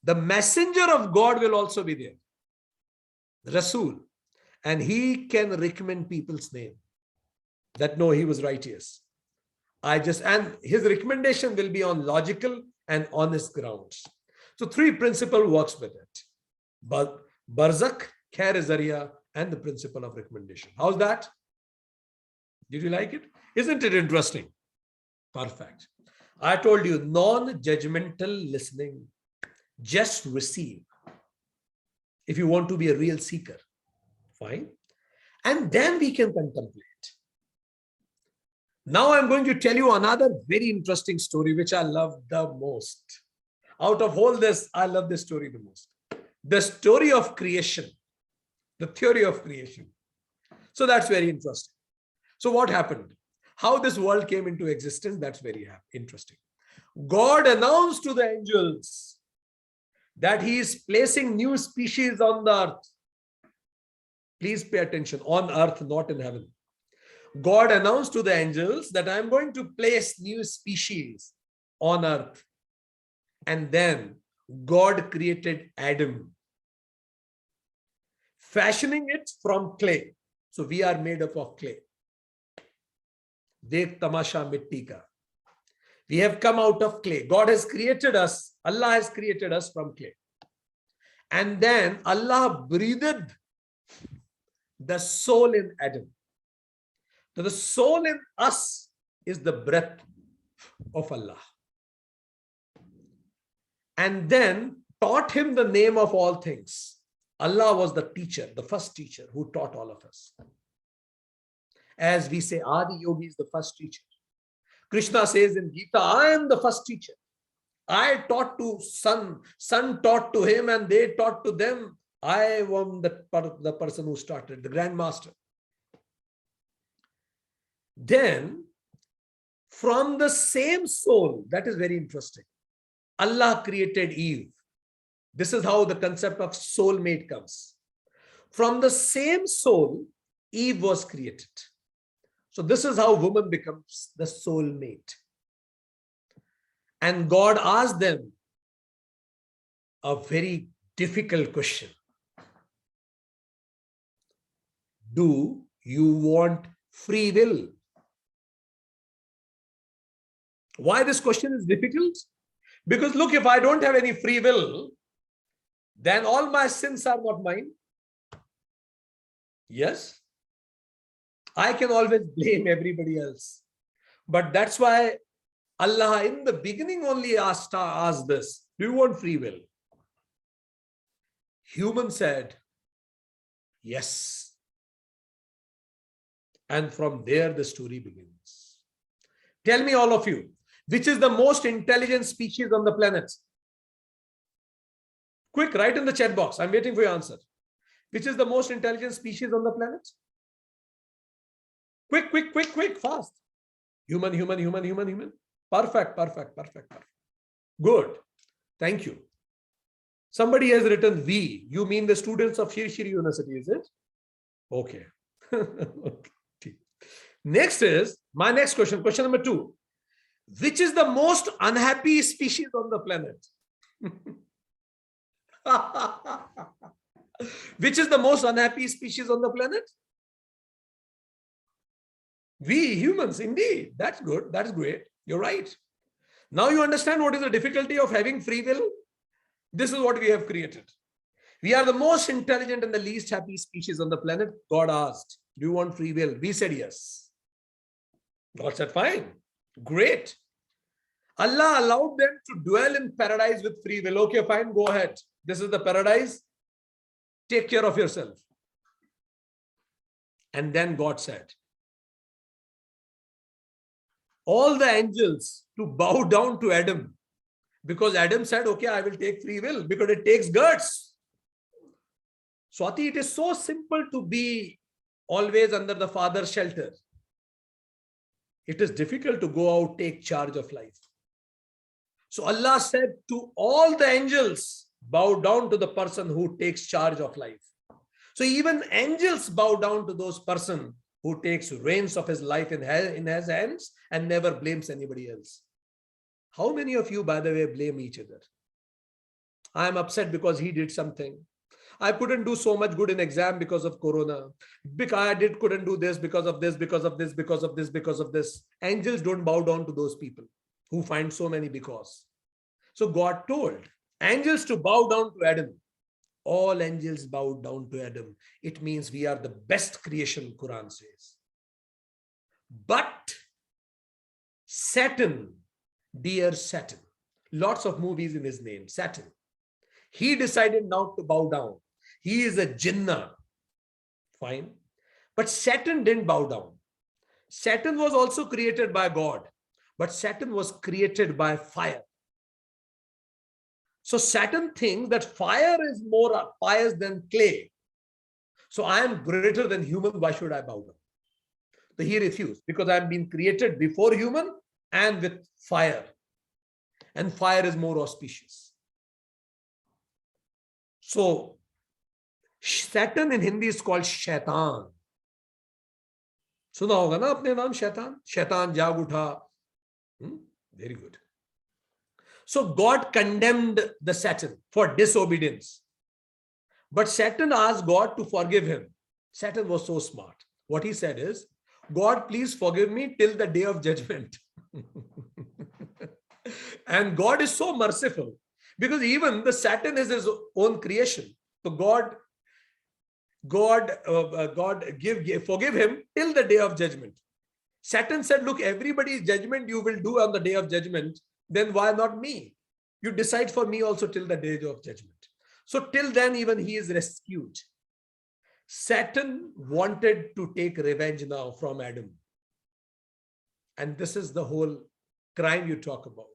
the messenger of God will also be there. Rasul. And he can recommend people's name. That no, he was righteous. And his recommendation will be on logical and honest grounds. So three principle works with it. But barzakh, khair-e-zariya, and the principle of recommendation. How's that? Did you like it? Isn't it interesting? Perfect. I told you, non-judgmental listening. Just receive. If you want to be a real seeker. Fine. And then we can contemplate. Now I'm going to tell you another very interesting story, which I love the most. Out of all this, I love this story the most. The story of creation. The theory of creation. So that's very interesting. So what happened? How this world came into existence, that's very interesting. God announced to the angels that he is placing new species on the earth. Please pay attention, on earth, not in heaven. God announced to the angels that I'm going to place new species on earth. And then God created Adam, fashioning it from clay. So we are made up of clay. Dekh tamasha mitti ka. We have come out of clay. God has created us. Allah has created us from clay. And then Allah breathed the soul in Adam. So the soul in us is the breath of Allah. And then taught him the name of all things. Allah was the teacher, the first teacher who taught all of us. As we say, Adi Yogi is the first teacher. Krishna says in Gita, I am the first teacher. I taught to son, son taught to him, and they taught to them. I am the person who started, the grandmaster. Then from the same soul, that is very interesting, Allah created Eve. This is how the concept of soulmate comes. From the same soul, Eve was created. So this is how woman becomes the soulmate. And God asked them a very difficult question. Do you want free will? Why this question is difficult? Because look, if I don't have any free will, then all my sins are not mine. Yes, I can always blame everybody else. But that's why Allah in the beginning only asked this, do you want free will? Human said, yes. And from there the story begins. Tell me, all of you, which is the most intelligent species on the planet? Quick, write in the chat box. I'm waiting for your answer. Which is the most intelligent species on the planet? Quick, quick, quick, quick, fast. Human, human, human, human, human. Perfect, perfect, perfect, perfect. Good. Thank you. Somebody has written we. You mean the students of Shri Shri University, is it? Okay. Okay. Next is my next question. Question number 2. Which is the most unhappy species on the planet? Which is the most unhappy species on the planet? We humans, indeed. That's good. That's great. You're right. Now you understand what is the difficulty of having free will? This is what we have created. We are the most intelligent and the least happy species on the planet. God asked, do you want free will? We said yes. God said, fine. Great. Allah allowed them to dwell in paradise with free will. Okay, fine. Go ahead. This is the paradise. Take care of yourself. And then God said, all the angels to bow down to Adam, because Adam said, okay, I will take free will, because it takes guts. Swati, it is so simple to be always under the Father's shelter. It is difficult to go out, take charge of life. So Allah said to all the angels, bow down to the person who takes charge of life. So even angels bow down to those person who takes reins of his life in his hands and never blames anybody else. How many of you, by the way, blame each other? I am upset because he did something. I couldn't do so much good in exam because of Corona. I couldn't do this because of this, because of this, because of this, because of this. Angels don't bow down to those people who find so many because. So God told angels to bow down to Adam. All angels bowed down to Adam. It means we are the best creation, Quran says. But Saturn, dear Saturn, lots of movies in his name, Saturn. He decided not to bow down. He is a Jinnah. Fine. But Saturn didn't bow down. Saturn was also created by God. But Saturn was created by fire. So Saturn thinks that fire is more pious than clay. So I am greater than human. Why should I bow down? So he refused, because I am being created before human and with fire. And fire is more auspicious. So Saturn in Hindi is called Shaitan. Suna hoga na apne naam Shaitan? Shaitan jaag utha. Very good. So God condemned the Saturn for disobedience. But Saturn asked God to forgive him. Saturn was so smart. What he said is, God, please forgive me till the day of judgment. And God is so merciful, because even the Saturn is his own creation. So forgive him till the day of judgment. Saturn said, look, everybody's judgment you will do on the day of judgment. Then why not me? You decide for me also till the day of judgment. So till then, even he is rescued. Saturn wanted to take revenge now from Adam. And this is the whole crime you talk about.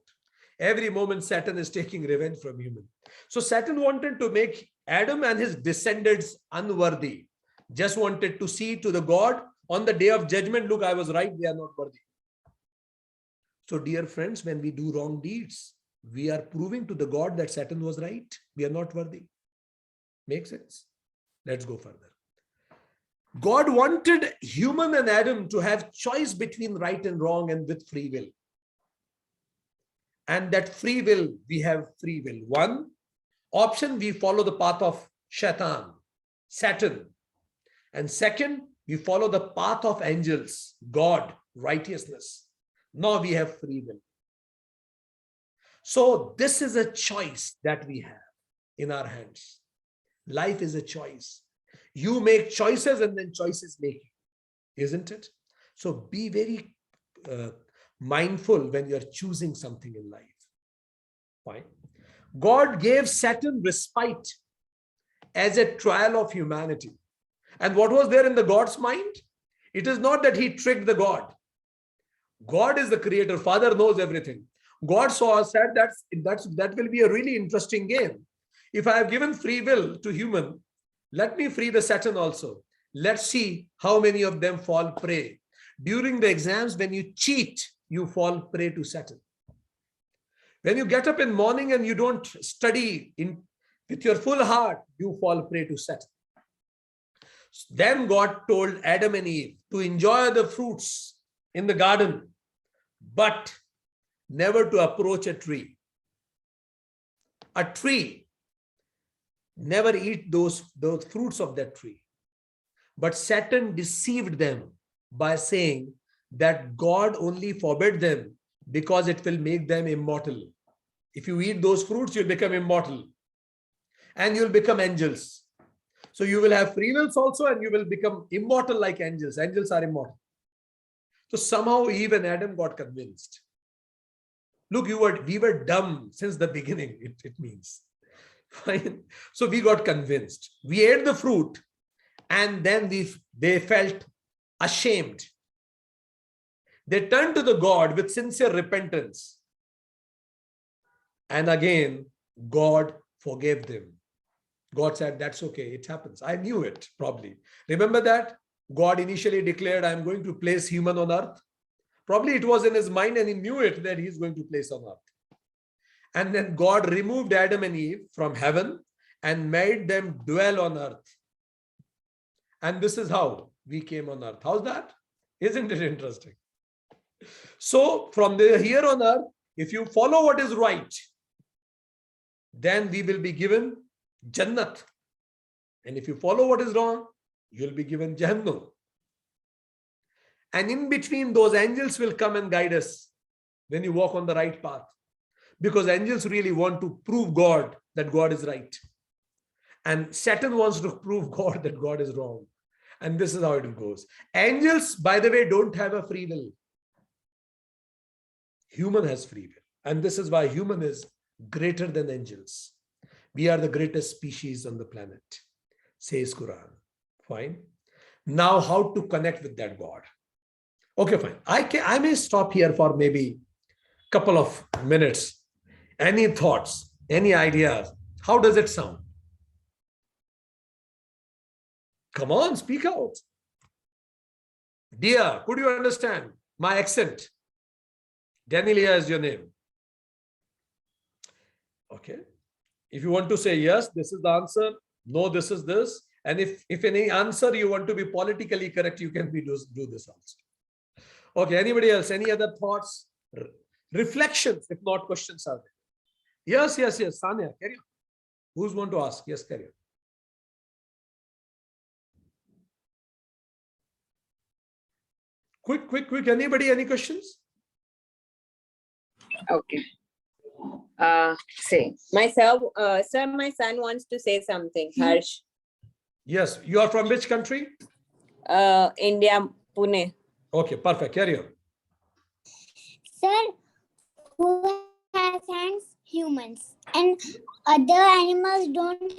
Every moment Saturn is taking revenge from human. So Saturn wanted to make Adam and his descendants unworthy, just wanted to see to the God on the day of judgment, look, I was right, they are not worthy. So dear friends, when we do wrong deeds, we are proving to the God that Satan was right. We are not worthy. Make sense? Let's go further. God wanted human and Adam to have choice between right and wrong and with free will. And that free will, we have free will. One option, we follow the path of Satan. And second, we follow the path of angels, God, righteousness. Now we have free will. So this is a choice that we have in our hands. Life is a choice. You make choices and then choices make you, isn't it? So be very mindful when you're choosing something in life. Fine. God gave Satan respite as a trial of humanity. And what was there in the God's mind? It is not that he tricked the God. God is the creator. Father knows everything. God said that will be a really interesting game. If I have given free will to human, let me free the Satan also. Let's see how many of them fall prey. During the exams, when you cheat, you fall prey to Satan. When you get up in morning and you don't study with your full heart, you fall prey to Satan. Then God told Adam and Eve to enjoy the fruits in the garden, but never to approach a tree. A tree, never eat those fruits of that tree. But Satan deceived them by saying that God only forbade them because it will make them immortal. If you eat those fruits, you'll become immortal and you'll become angels. So you will have free wills also and you will become immortal like angels. Angels are immortal. So somehow Eve and Adam got convinced. Look, we were dumb since the beginning, it means. Fine. So we got convinced. We ate the fruit and then they felt ashamed. They turned to the God with sincere repentance. And again, God forgave them. God said, that's okay, it happens. I knew it, probably. Remember that? God initially declared, I'm going to place human on earth. Probably it was in his mind and he knew it that he's going to place on earth. And then God removed Adam and Eve from heaven and made them dwell on earth. And this is how we came on earth. How's that? Isn't it interesting? So from here on earth, if you follow what is right, then we will be given Jannat. And if you follow what is wrong, you'll be given Jahannam. And in between, those angels will come and guide us when you walk on the right path. Because angels really want to prove God that God is right. And Satan wants to prove God that God is wrong. And this is how it goes. Angels, by the way, don't have a free will. Human has free will. And this is why human is greater than angels. We are the greatest species on the planet, says Quran. Fine. Now, how to connect with that God? Okay, fine. I may stop here for maybe a couple of minutes. Any thoughts, any ideas? How does it sound? Come on, speak out. Dear, could you understand my accent? Danilia is your name. Okay. If you want to say yes, this is the answer. No, this is this. And if any answer you want to be politically correct, you can do this also. Okay, anybody else? Any other thoughts? Reflections, if not questions are there. Yes, Sanya, carry on. Who's want to ask? Yes, carry on. Quick. Anybody, any questions? Okay. Say, myself, sir, my son wants to say something. Harsh. Yes, you are from which country? India, Pune. Okay, perfect. Carry on. Sir, who has hands? Humans. And other animals don't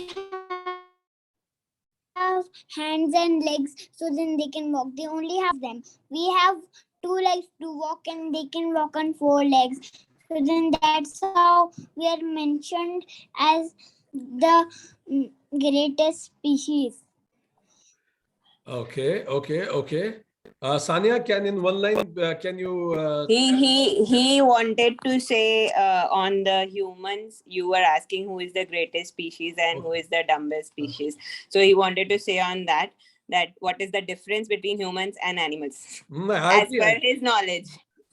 have hands and legs, so then they can walk. They only have them. We have 2 legs to walk and they can walk on 4 legs. So then that's how we are mentioned as the greatest species. Okay, okay, okay. Sania, can in one line, can you? He wanted to say on the humans, you were asking who is the greatest species and who Okay. is the dumbest species. So he wanted to say on that what is the difference between humans and animals I as agree. per his knowledge.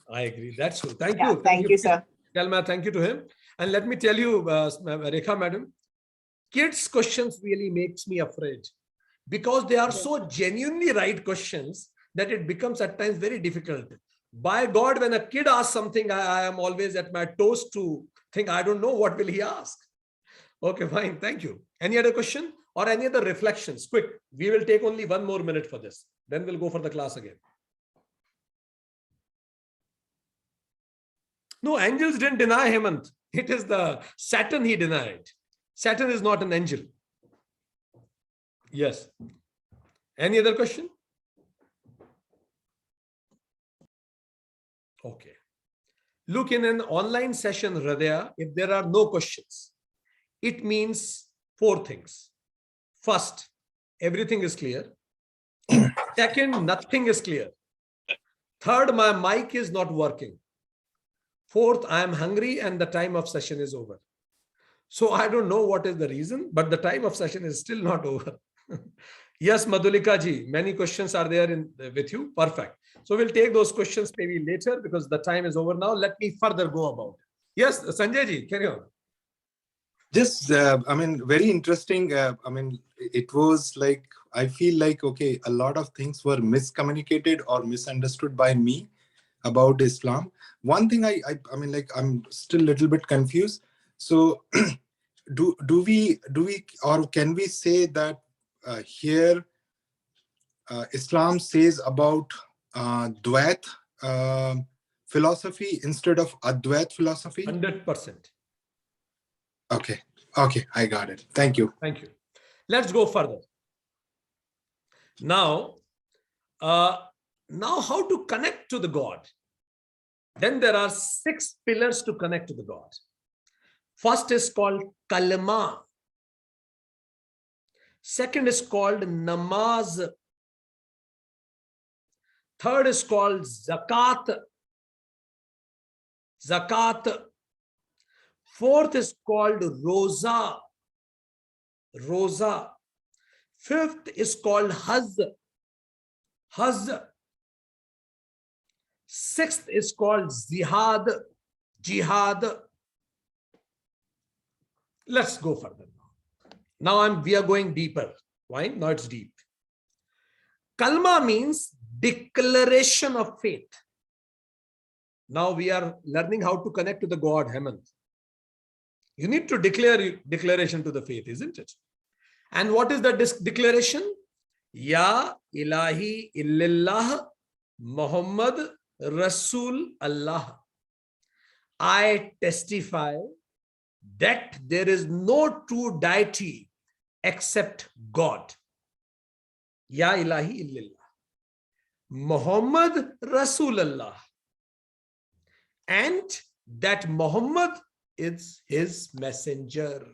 I agree. That's true. Thank Yeah, you. thank you, sir. Kalma, thank you to him. And let me tell you, Rekha madam, kids' questions really makes me afraid because they are so genuinely right questions that it becomes at times very difficult. By God, when a kid asks something, I am always at my toes to think, I don't know what will he ask. Okay, fine. Thank you. Any other question or any other reflections? Quick. We will take only 1 more minute for this. Then we'll go for the class again. No, angels didn't deny Hemant. It is the Saturn he denied. Saturn is not an angel. Yes. Any other question? Okay. Look, in an online session, Hridaya, if there are no questions, it means 4 things. First, everything is clear. Second, nothing is clear. Third, my mic is not working. Fourth, I am hungry and the time of session is over. So I don't know what is the reason, but the time of session is still not over. Yes, Madhulika ji, many questions are there with you. Perfect. So we'll take those questions maybe later because the time is over now. Let me further go about it. Yes, Sanjay ji, carry on. Just, I mean, very interesting. I mean, it was like, I feel like, okay, a lot of things were miscommunicated or misunderstood by me about Islam. One thing I mean, like, I'm still a little bit confused. So do we, or can we say that here Islam says about Dwait philosophy instead of Advait philosophy? 100%. Okay. Okay, I got it. Thank you. Thank you. Let's go further. Now, how to connect to the God? Then there are 6 pillars to connect to the God. First is called kalma. Second is called namaz. Third is called zakat. Fourth is called roza. Fifth is called hajj. Sixth is called jihad. Let's go further now. We are going deeper. Why? Now it's deep. Kalma means declaration of faith. Now we are learning how to connect to the God, Hemant. You need to declare declaration to the faith, isn't it? And what is the declaration? Ya ilahi illallah Muhammad Rasul Allah. I testify that there is no true deity except God. Ya ilahi illallah Muhammad Rasul Allah. And that Muhammad is his messenger.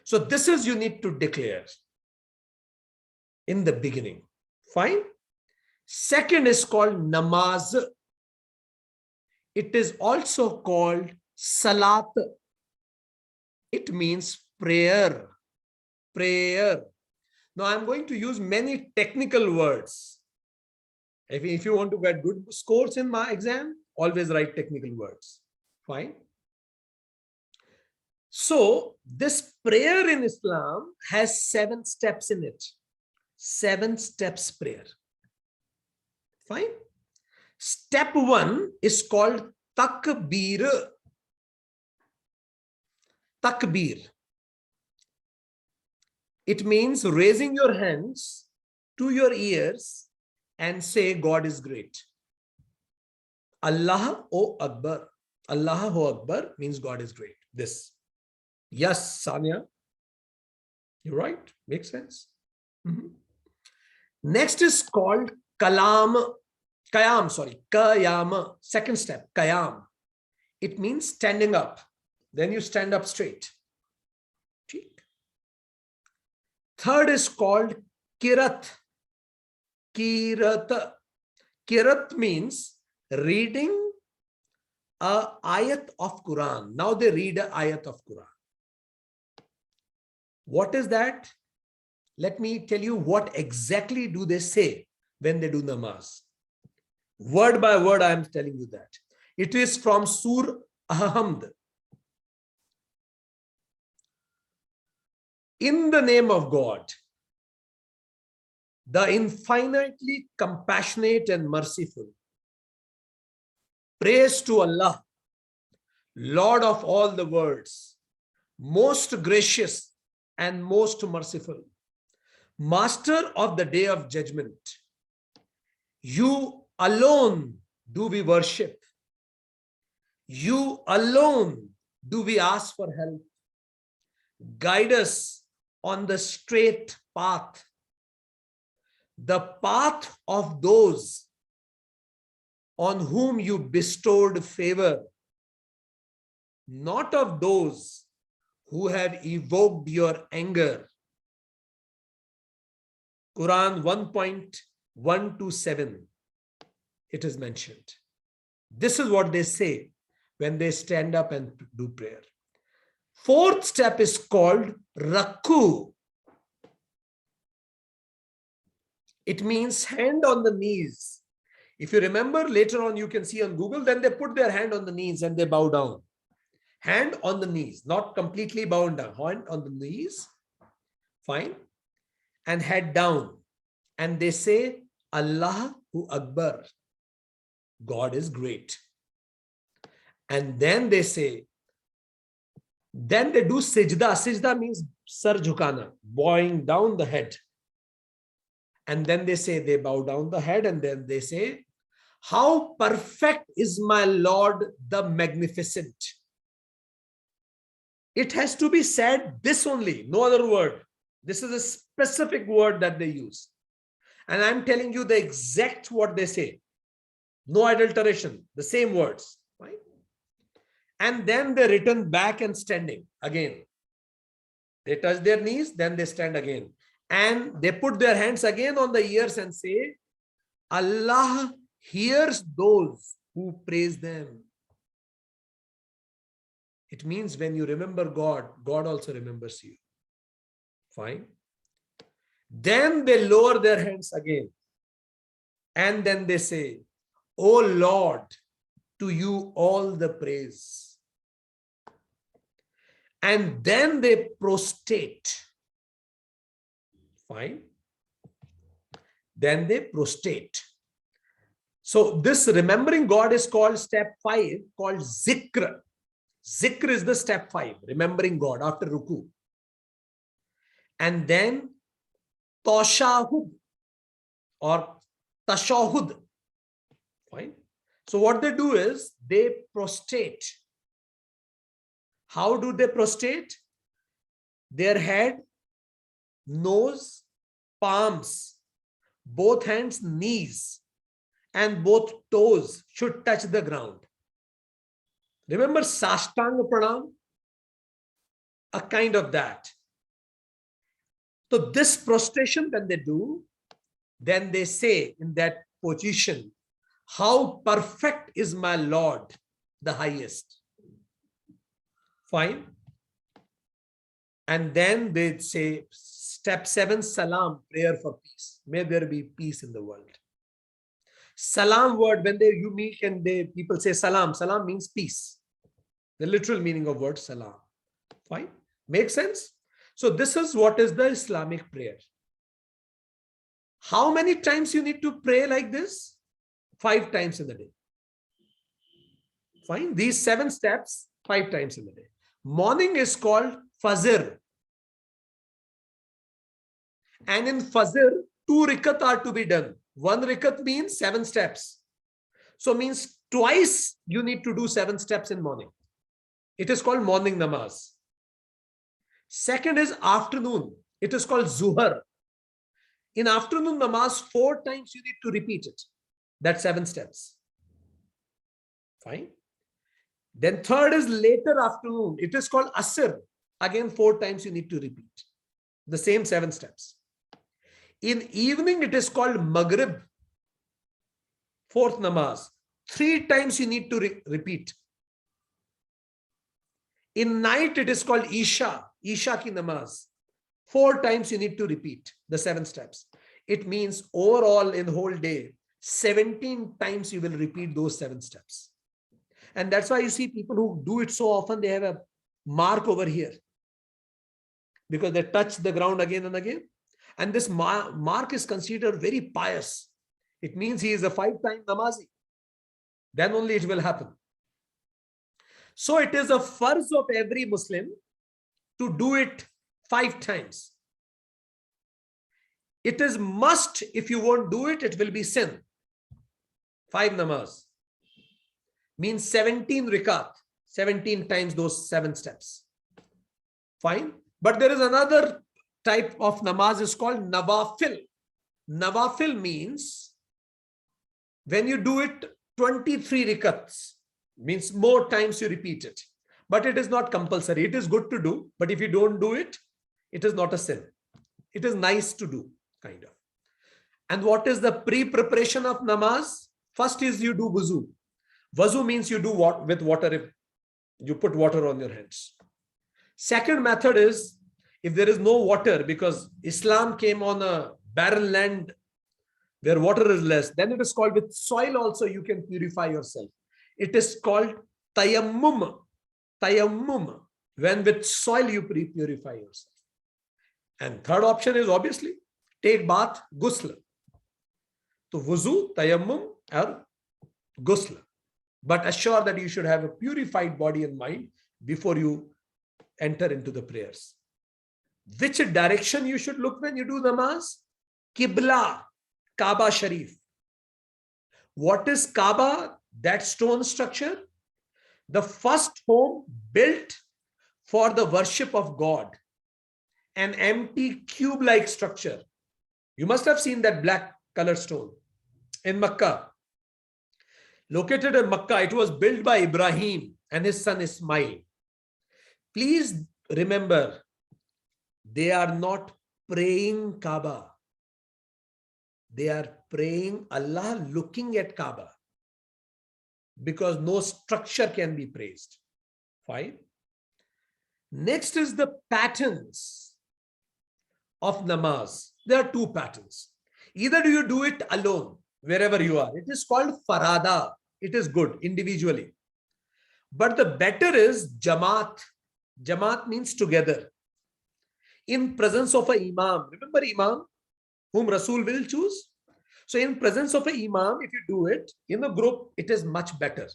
So this is you need to declare in the beginning. Fine. Second is called namaz. It is also called salat. It means prayer. Now I'm going to use many technical words. If you want to get good scores in my exam, always write technical words. Fine. So this prayer in Islam has 7 steps in it. 7 steps prayer. Fine. Step 1 is called takbir. Takbir. It means raising your hands to your ears and say God is great. Allahu Akbar. Allahu Akbar means God is great. This. Yes, Sanya. You're right. Makes sense. Next is called Qiyam. Second step, Qiyam. It means standing up. Then you stand up straight. Third is called Kirat. Kirat. Kirat means reading a ayat of Quran. Now they read a ayat of Quran. What is that? Let me tell you what exactly do they say when they do namaz. Word by word, I am telling you that. It is from Surah Ahmad. In the name of God, the infinitely compassionate and merciful. Praise to Allah, Lord of all the worlds, most gracious and most merciful, Master of the day of judgment. You alone do we worship. You alone do we ask for help. Guide us on the straight path, the path of those on whom you bestowed favor, not of those who have evoked your anger. Quran 1.127, it is mentioned. This is what they say when they stand up and do prayer. Fourth step is called Rakku. It means hand on the knees. If you remember, later on you can see on Google, then they put their hand on the knees and they bow down. Hand on the knees, not completely bound down. Hand on the knees, fine, and head down. And they say, Allahu Akbar, God is great. And then they say, then they do sijda. Sijda means sar jhukana, bowing down the head. And then they say, they bow down the head, and then they say, how perfect is my Lord the Magnificent. It has to be said this only, no other word. This is a specific word that they use. And I'm telling you the exact what they say. No adulteration, the same words. Right? And then they return back and standing again. They touch their knees, then they stand again. And they put their hands again on the ears and say, Allah hears those who praise them. It means when you remember God, God also remembers you. Fine. Then they lower their hands again. And then they say, oh Lord, to you all the praise. And then they prostrate. Fine. Then they prostrate. So this remembering God is called step 5, called zikr. Zikr is the step 5, remembering God after ruku. And then tashahud or tashahud. Fine. So what they do is they prostrate. How do they prostrate? Their head, nose, palms, both hands, knees, and both toes should touch the ground. Remember Sashtanga Pranam? A kind of that. So this prostration when they do, then they say in that position, how perfect is my Lord, the highest. Fine. And then they say, step 7, salam, prayer for peace. May there be peace in the world. Salam word, when you meet and people say salam, salam means peace. The literal meaning of word salam. Fine. Make sense? So this is what is the Islamic prayer. How many times you need to pray like this? 5 times in the day. Fine. These 7 steps, 5 times in the day. Morning is called Fajr. And in Fajr, 2 rikat are to be done. 1 rikat means 7 steps. So means twice you need to do 7 steps in morning. It is called morning namaz. Second is afternoon. It is called Zuhar. In afternoon namaz, 4 times you need to repeat it. That's 7 steps. Fine. Then third is later afternoon. It is called Asr. Again, 4 times you need to repeat. the same 7 steps. In evening, it is called Maghrib, 4th namaz. 3 times you need to repeat. In night, it is called Isha, Isha ki namaz. 4 times you need to repeat the 7 steps. It means overall in whole day, 17 times you will repeat those 7 steps. And that's why you see people who do it so often, they have a mark over here, because they touch the ground again and again. And this mark is considered very pious. It means he is a 5-time namazi. Then only it will happen. So it is a farz of every Muslim to do it 5 times. It is must. If you won't do it, it will be sin. 5 namaz means 17 rikat, 17 times those 7 steps. Fine. But there is another type of namaz is called nawafil. Nawafil means when you do it 23 rikats, means more times you repeat it. But it is not compulsory. It is good to do. But if you don't do it, it is not a sin. It is nice to do, kind of. And what is the pre-preparation of namaz? First is you do wuzu. Wuzu means you do what with water. If you put water on your hands. Second method is if there is no water, because Islam came on a barren land where water is less, then it is called with soil also you can purify yourself. It is called tayammum. Tayammum. When with soil you purify yourself. And third option is obviously take bath, ghusl. So wuzu, tayammum or ghusl. But assure that you should have a purified body and mind before you enter into the prayers. Which direction you should look when you do namaz? Qibla, Kaaba Sharif. What is Kaaba? That stone structure? The first home built for the worship of God. An empty cube-like structure. You must have seen that black colored stone in Makkah. Located in Makkah, it was built by Ibrahim and his son Ismail. Please remember, they are not praying Kaaba. They are praying Allah looking at Kaaba. Because no structure can be praised. Fine. Next is the patterns of namaz. There are 2 patterns. Either do you do it alone, wherever you are. It is called farada. It is good individually. But the better is jamaat. Jamaat means together. In presence of an imam. Remember imam, whom Rasul will choose? So in presence of an imam, if you do it in a group, it is much better.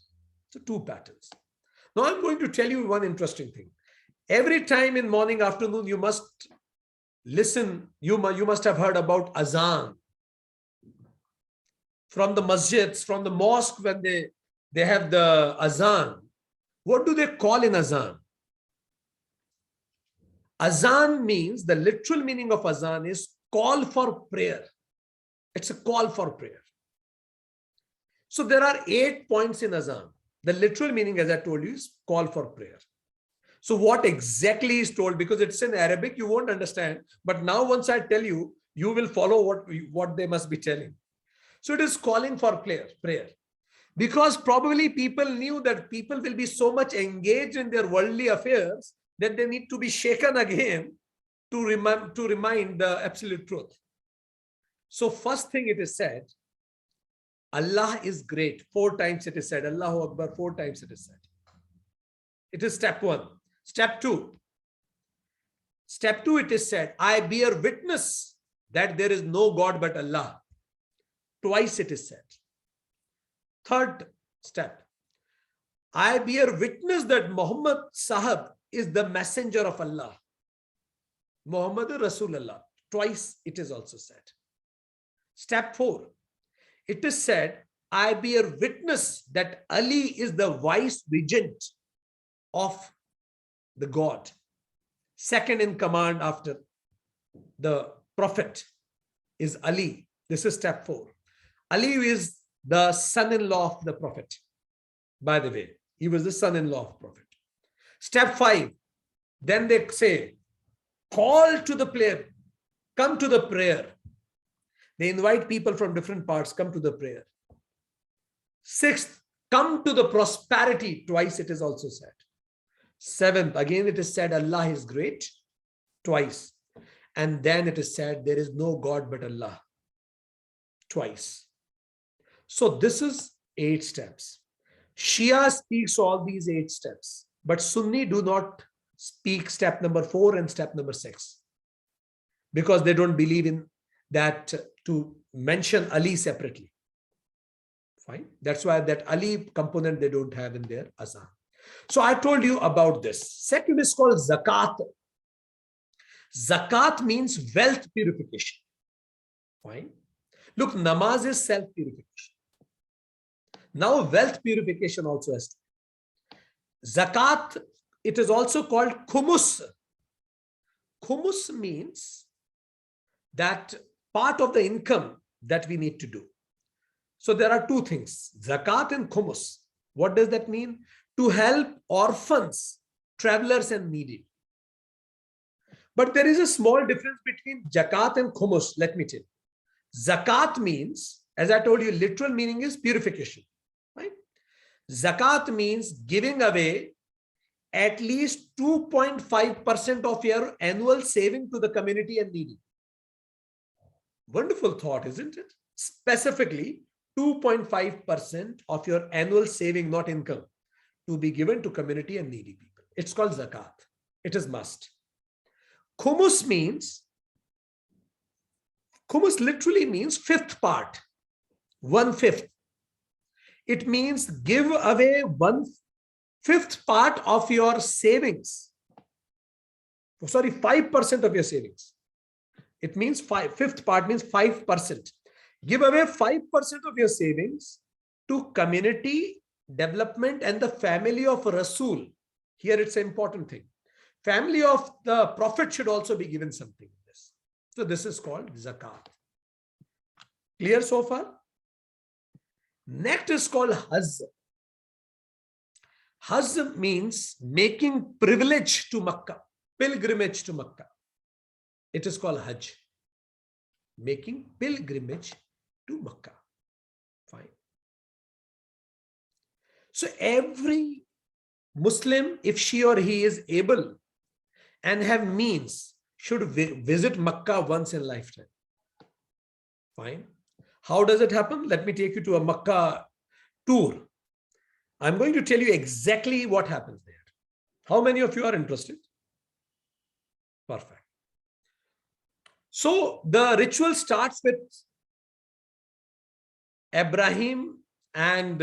So 2 patterns. Now I'm going to tell you one interesting thing. Every time in morning, afternoon, you must listen. You must have heard about azan. From the masjids, from the mosque, when they have the azan. What do they call in azan? Azan means, the literal meaning of azan is call for prayer. It's a call for prayer. So there are 8 points in azan. The literal meaning, as I told you, is call for prayer. So what exactly is told, because it's in Arabic, you won't understand. But now once I tell you, you will follow what they must be telling. So it is calling for prayer. Because probably people knew that people will be so much engaged in their worldly affairs that they need to be shaken again to remind the absolute truth. So first thing it is said, Allah is great. 4 times it is said. Allahu Akbar, 4 times it is said. It is step 1. Step 2. Step 2 it is said, I bear witness that there is no God but Allah. Twice it is said. Third step, I bear witness that Muhammad Sahab is the messenger of Allah. Muhammad Rasulullah. Twice it is also said. Step 4, it is said, I bear witness that Ali is the vice regent of the God, second in command after the Prophet is Ali. This is step 4. Ali is the son-in-law of the Prophet. By the way, he was the son-in-law of Prophet. Step 5, then they say, call to the prayer, come to the prayer. They invite people from different parts, come to the prayer. Sixth, come to the prosperity. Twice it is also said. Seventh, again it is said Allah is great. Twice. And then it is said there is no God but Allah. Twice. So this is 8 steps. Shia speaks all these 8 steps, but Sunni do not speak step number 4 and step number 6 because they don't believe in that to mention Ali separately. Fine. That's why that Ali component they don't have in their azan. So I told you about this. Second is called zakat. Zakat means wealth purification. Fine. Look, namaz is self-purification. Now wealth purification also has to be. Zakat, it is also called khumus. Khumus means that part of the income that we need to do. So there are 2 things, zakat and khumus. What does that mean? To help orphans, travelers and needy. But there is a small difference between zakat and khumus, let me tell you. Zakat means, as I told you, literal meaning is purification. Right? Zakat means giving away at least 2.5% of your annual saving to the community and needy. Wonderful thought, isn't it? Specifically, 2.5% of your annual saving, not income, to be given to community and needy people. It's called zakat. It is must. Khumus literally means 5th part, 1/5. It means give away 1/5 part of your savings. Oh, sorry, 5% of your savings. It means 5/5 part means 5%. Give away 5% of your savings to community development and the family of Rasul. Here it's an important thing. Family of the Prophet should also be given something in this. So this is called zakat. Clear so far? Next is called Hajj. Hajj means making privilege to Makkah, pilgrimage to Makkah. It is called Hajj. Making pilgrimage to Makkah. Fine. So every Muslim, if she or he is able and have means, should visit Makkah once in a lifetime. Fine. How does it happen? Let me take you to a Makkah tour. I'm going to tell you exactly what happens there. How many of you are interested? Perfect. So the ritual starts with Ibrahim and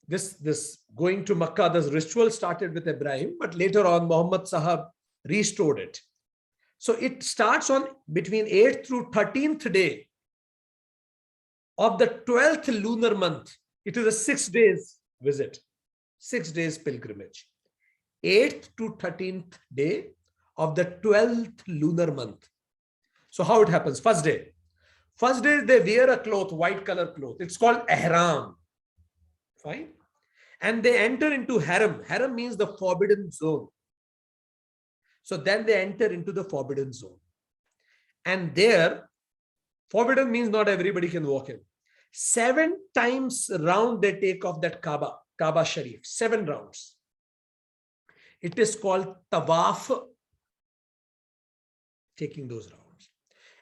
this going to Makkah. This ritual started with Ibrahim, but later on Muhammad Sahab restored it. So it starts on between 8th through 13th day of the 12th lunar month. It is a 6 days visit, 6 days pilgrimage. 8th to 13th day of the 12th lunar month. So how it happens? First day they wear a cloth, white color cloth. It's called ihram. Fine. And they enter into haram. Haram means the forbidden zone. So then they enter into the forbidden zone. And there, forbidden means not everybody can walk in. 7 times round they take off that Kaaba Sharif. 7 rounds. It is called tawaf, taking those rounds.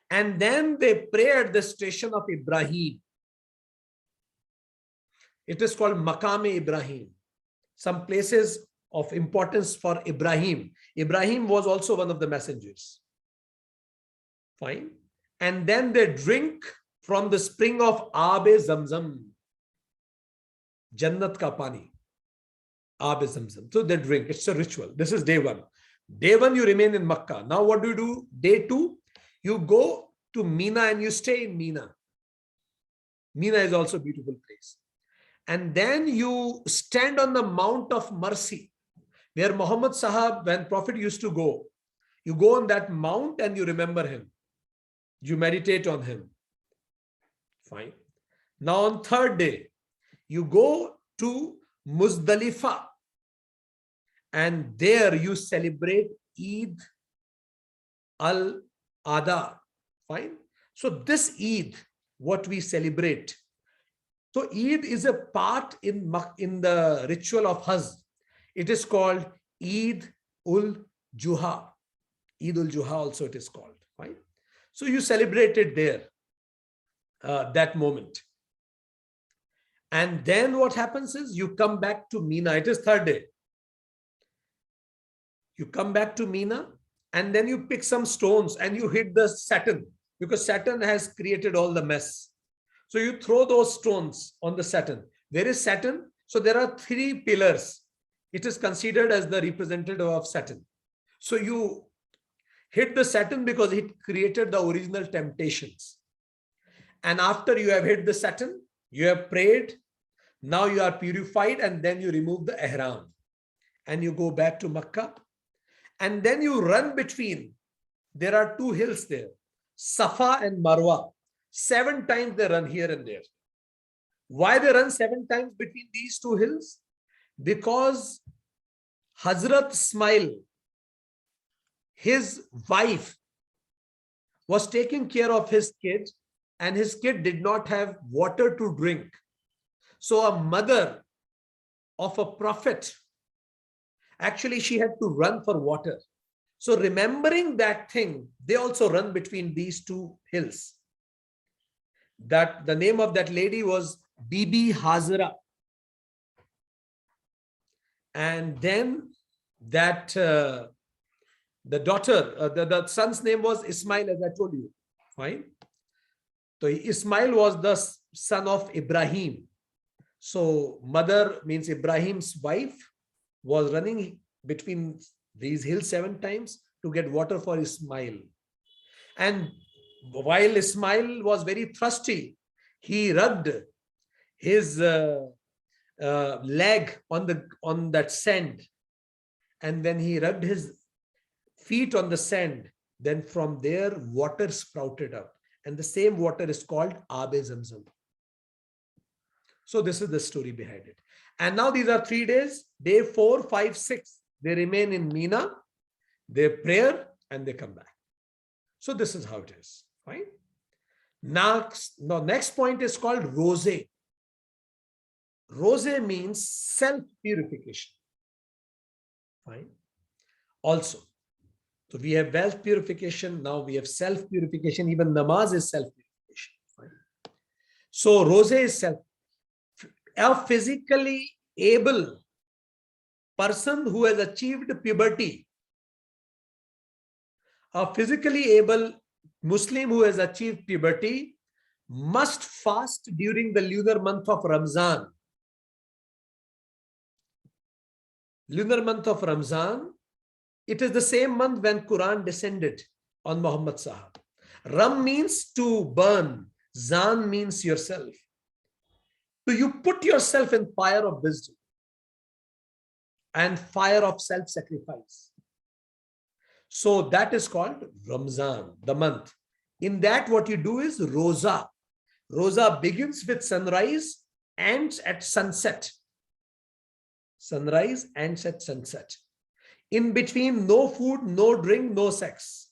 And then they pray at the station of Ibrahim. It is called Maqam Ibrahim. Some places of importance for Ibrahim. Ibrahim was also one of the messengers. Fine. And then they drink from the spring of Aabe Zamzam. Jannat ka pani. Aabe Zamzam. So they drink. It's a ritual. This is day 1. Day 1, you remain in Makkah. Now what do? Day 2, you go to Mina and you stay in Mina. Mina is also a beautiful place. And then you stand on the Mount of Mercy, where Muhammad Sahab, when Prophet used to go, you go on that mount and you remember him. You meditate on him. Fine. Now on 3rd day, you go to Muzdalifah. And there you celebrate Eid al-Adha. Fine. So this Eid, what we celebrate. So Eid is a part in the ritual of Hajj. It is called Eid ul-Juha. Eid ul-Juha also it is called. Fine. So you celebrate it there, that moment. And then what happens is you come back to Mina. It is third day. You come back to Mina and then you pick some stones and you hit the Saturn, because Saturn has created all the mess. So you throw those stones on the Saturn. Where is Saturn? So there are 3 pillars. It is considered as the representative of Saturn. So you hit the Saturn because it created the original temptations. And after you have hit the Saturn, you have prayed, now you are purified, and then you remove the ihram and you go back to Makkah. And then you run between, there are 2 hills there, Safa and Marwa. 7 times they run here and there. Why they run 7 times between these 2 hills? Because Hazrat Ismail, his wife, was taking care of his kid, and his kid did not have water to drink. So a mother of a prophet, actually she had to run for water. So remembering that thing, they also run between these 2 hills. That the name of that lady was Bibi Hazara. And then that the daughter, the son's name was Ismail, as I told you. Fine. So Ismail was the son of Ibrahim. So mother means Ibrahim's wife was running between these hills 7 times to get water for Ismail. And while Ismail was very thirsty, he rubbed his leg on that sand. And when he rubbed his feet on the sand, then from there water sprouted up. And the same water is called Abe Zamzam. So this is the story behind it. And now these are 3 days, day 4, 5, 6. They remain in Mina, they prayer, and they come back. So this is how it is. Fine. Now, next point is called Rose. Rose means self-purification. Fine. Also, so we have wealth purification, now we have self-purification, even namaz is self-purification. Fine. So Rose is self. A physically able person who has achieved puberty, a physically able Muslim who has achieved puberty must fast during the lunar month of Ramzan. Lunar month of Ramzan, it is the same month when Quran descended on Muhammad Sahab. Ram means to burn, Zan means yourself. So you put yourself in fire of wisdom and fire of self-sacrifice. So that is called Ramzan, the month. In that, what you do is Roza. Roza begins with sunrise, ends at sunset. Sunrise, ends at sunset. In between, no food, no drink, no sex.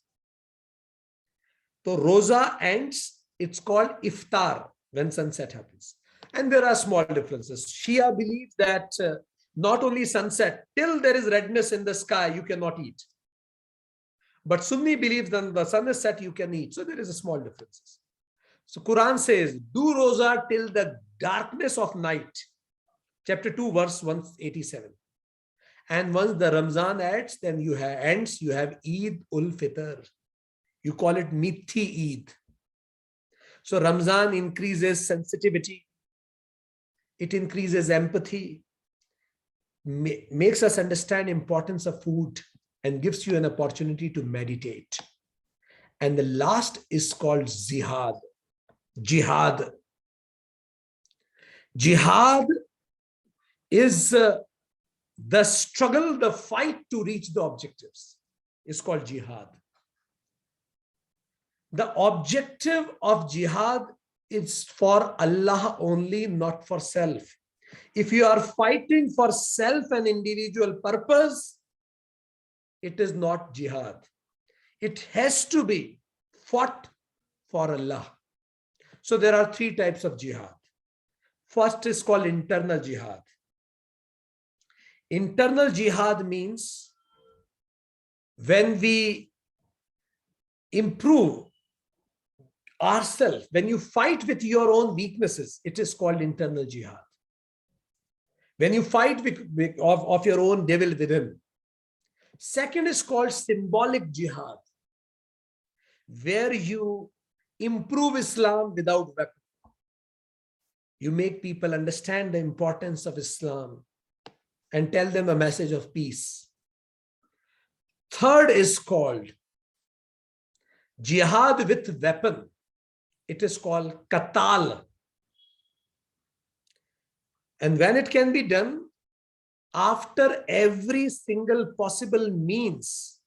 So Roza ends, it's called Iftar when sunset happens. And there are small differences. Shia believes that not only sunset, till there is redness in the sky, you cannot eat. But Sunni believes that the sun is set, you can eat. So there is a small differences. So Quran says, do Roza till the darkness of night. Chapter 2, verse 187. And once the Ramzan ends, then you have Eid ul Fitr. You call it Mithi Eid. So Ramzan increases sensitivity. It increases empathy, makes us understand importance of food, and gives you an opportunity to meditate. And the last is called Jihad. Jihad. Jihad is the struggle, the fight to reach the objectives. It's called Jihad. The objective of Jihad is for Allah only, not for self. If you are fighting for self and individual purpose, it is not jihad. it has to be fought for Allah. So there are three types of jihad. First is called internal jihad. Internal jihad means when we improve ourselves, when you fight with your own weaknesses, it is called internal jihad. When you fight of your own devil within. Second is called symbolic jihad, where you improve Islam without weapons. You make people understand the importance of Islam and tell them a message of peace. Third is called jihad with weapon. It is called qatal. And when it can be done, after every single possible means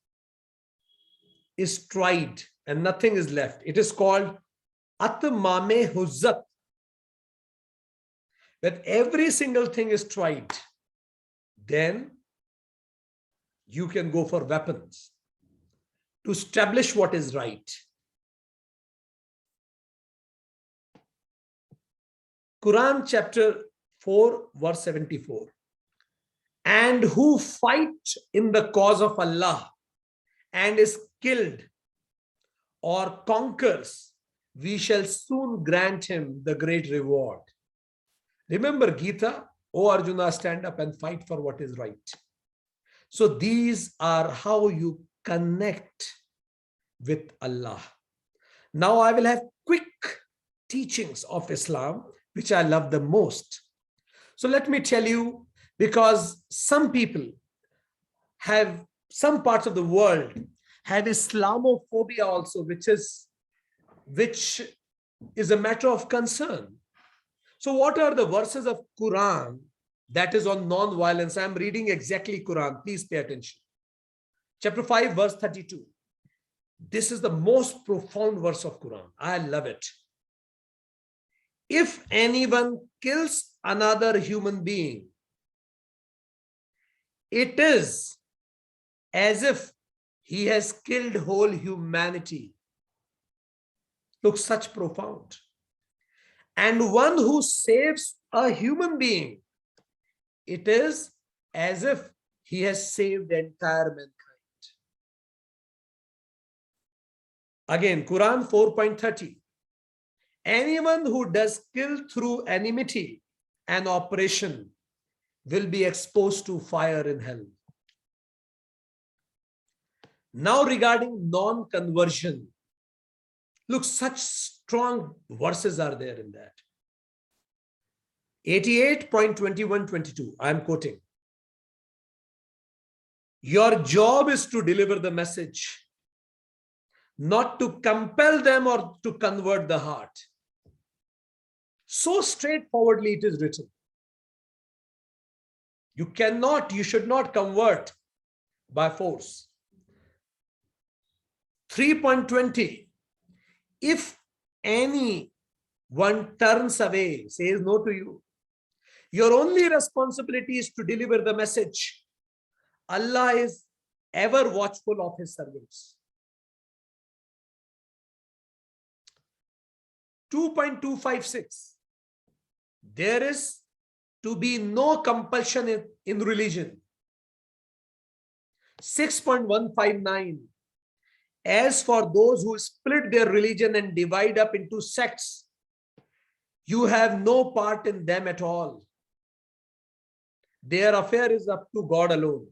is tried and nothing is left. It is called atmame huzzat. When every single thing is tried, then you can go for weapons to establish what is right. Quran chapter 4 verse 74. And who fight in the cause of Allah and is killed or conquers, we shall soon grant him the great reward. Remember Gita, O Arjuna, stand up and fight for what is right. So these are how you connect with Allah. Now I will have quick teachings of Islam, which I love the most. So let me tell you, because some people have, some parts of the world have Islamophobia also, which is a matter of concern. So what are the verses of Quran that is on non-violence? I'm reading exactly Quran. Please pay attention. Chapter 5, verse 32. This is the most profound verse of Quran. I love it. If anyone kills another human being, it is as if he has killed whole humanity. Look, such profound. And one who saves a human being, it is as if he has saved the entire mankind. Again, Quran 4.30. Anyone who does kill through enmity and oppression will be exposed to fire in hell. Now regarding non-conversion, look, such strong verses are there in that. 88.21-22, I am quoting. Your job is to deliver the message, not to compel them or to convert the heart. So straightforwardly it is written. You cannot, you should not convert by force. 3.20, if anyone turns away, says no to you, your only responsibility is to deliver the message. Allah is ever watchful of his servants. 2.256, there is to be no compulsion in religion. 6.159, as for those who split their religion and divide up into sects, you have no part in them at all. Their affair is up to God alone.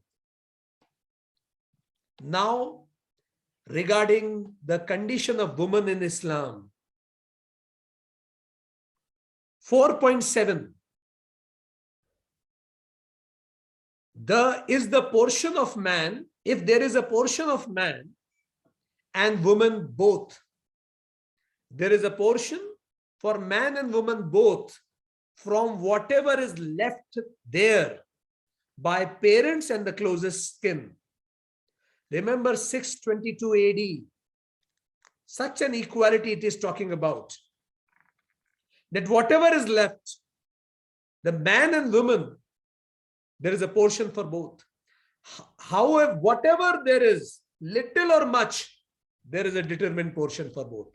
Now, regarding the condition of women in Islam, 4.7, is the portion of man, if there is a portion of man and woman both, there is a portion for man and woman both from whatever is left there by parents and the closest skin. Remember 622 AD, such an equality it is talking about. That whatever is left, the man and woman, there is a portion for both. However, whatever there is, little or much, there is a determined portion for both.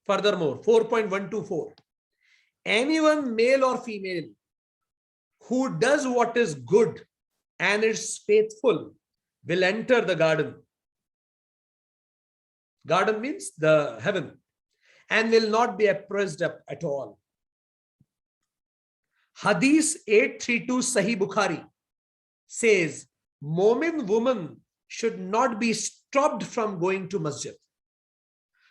Furthermore, 4.124, anyone male or female who does what is good and is faithful will enter the garden. Garden means the heaven, and will not be oppressed at all. Hadith 832 Sahih Bukhari says, Momin woman should not be stopped from going to masjid.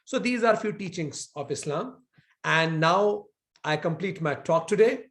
So these are few teachings of Islam. And now I complete my talk today.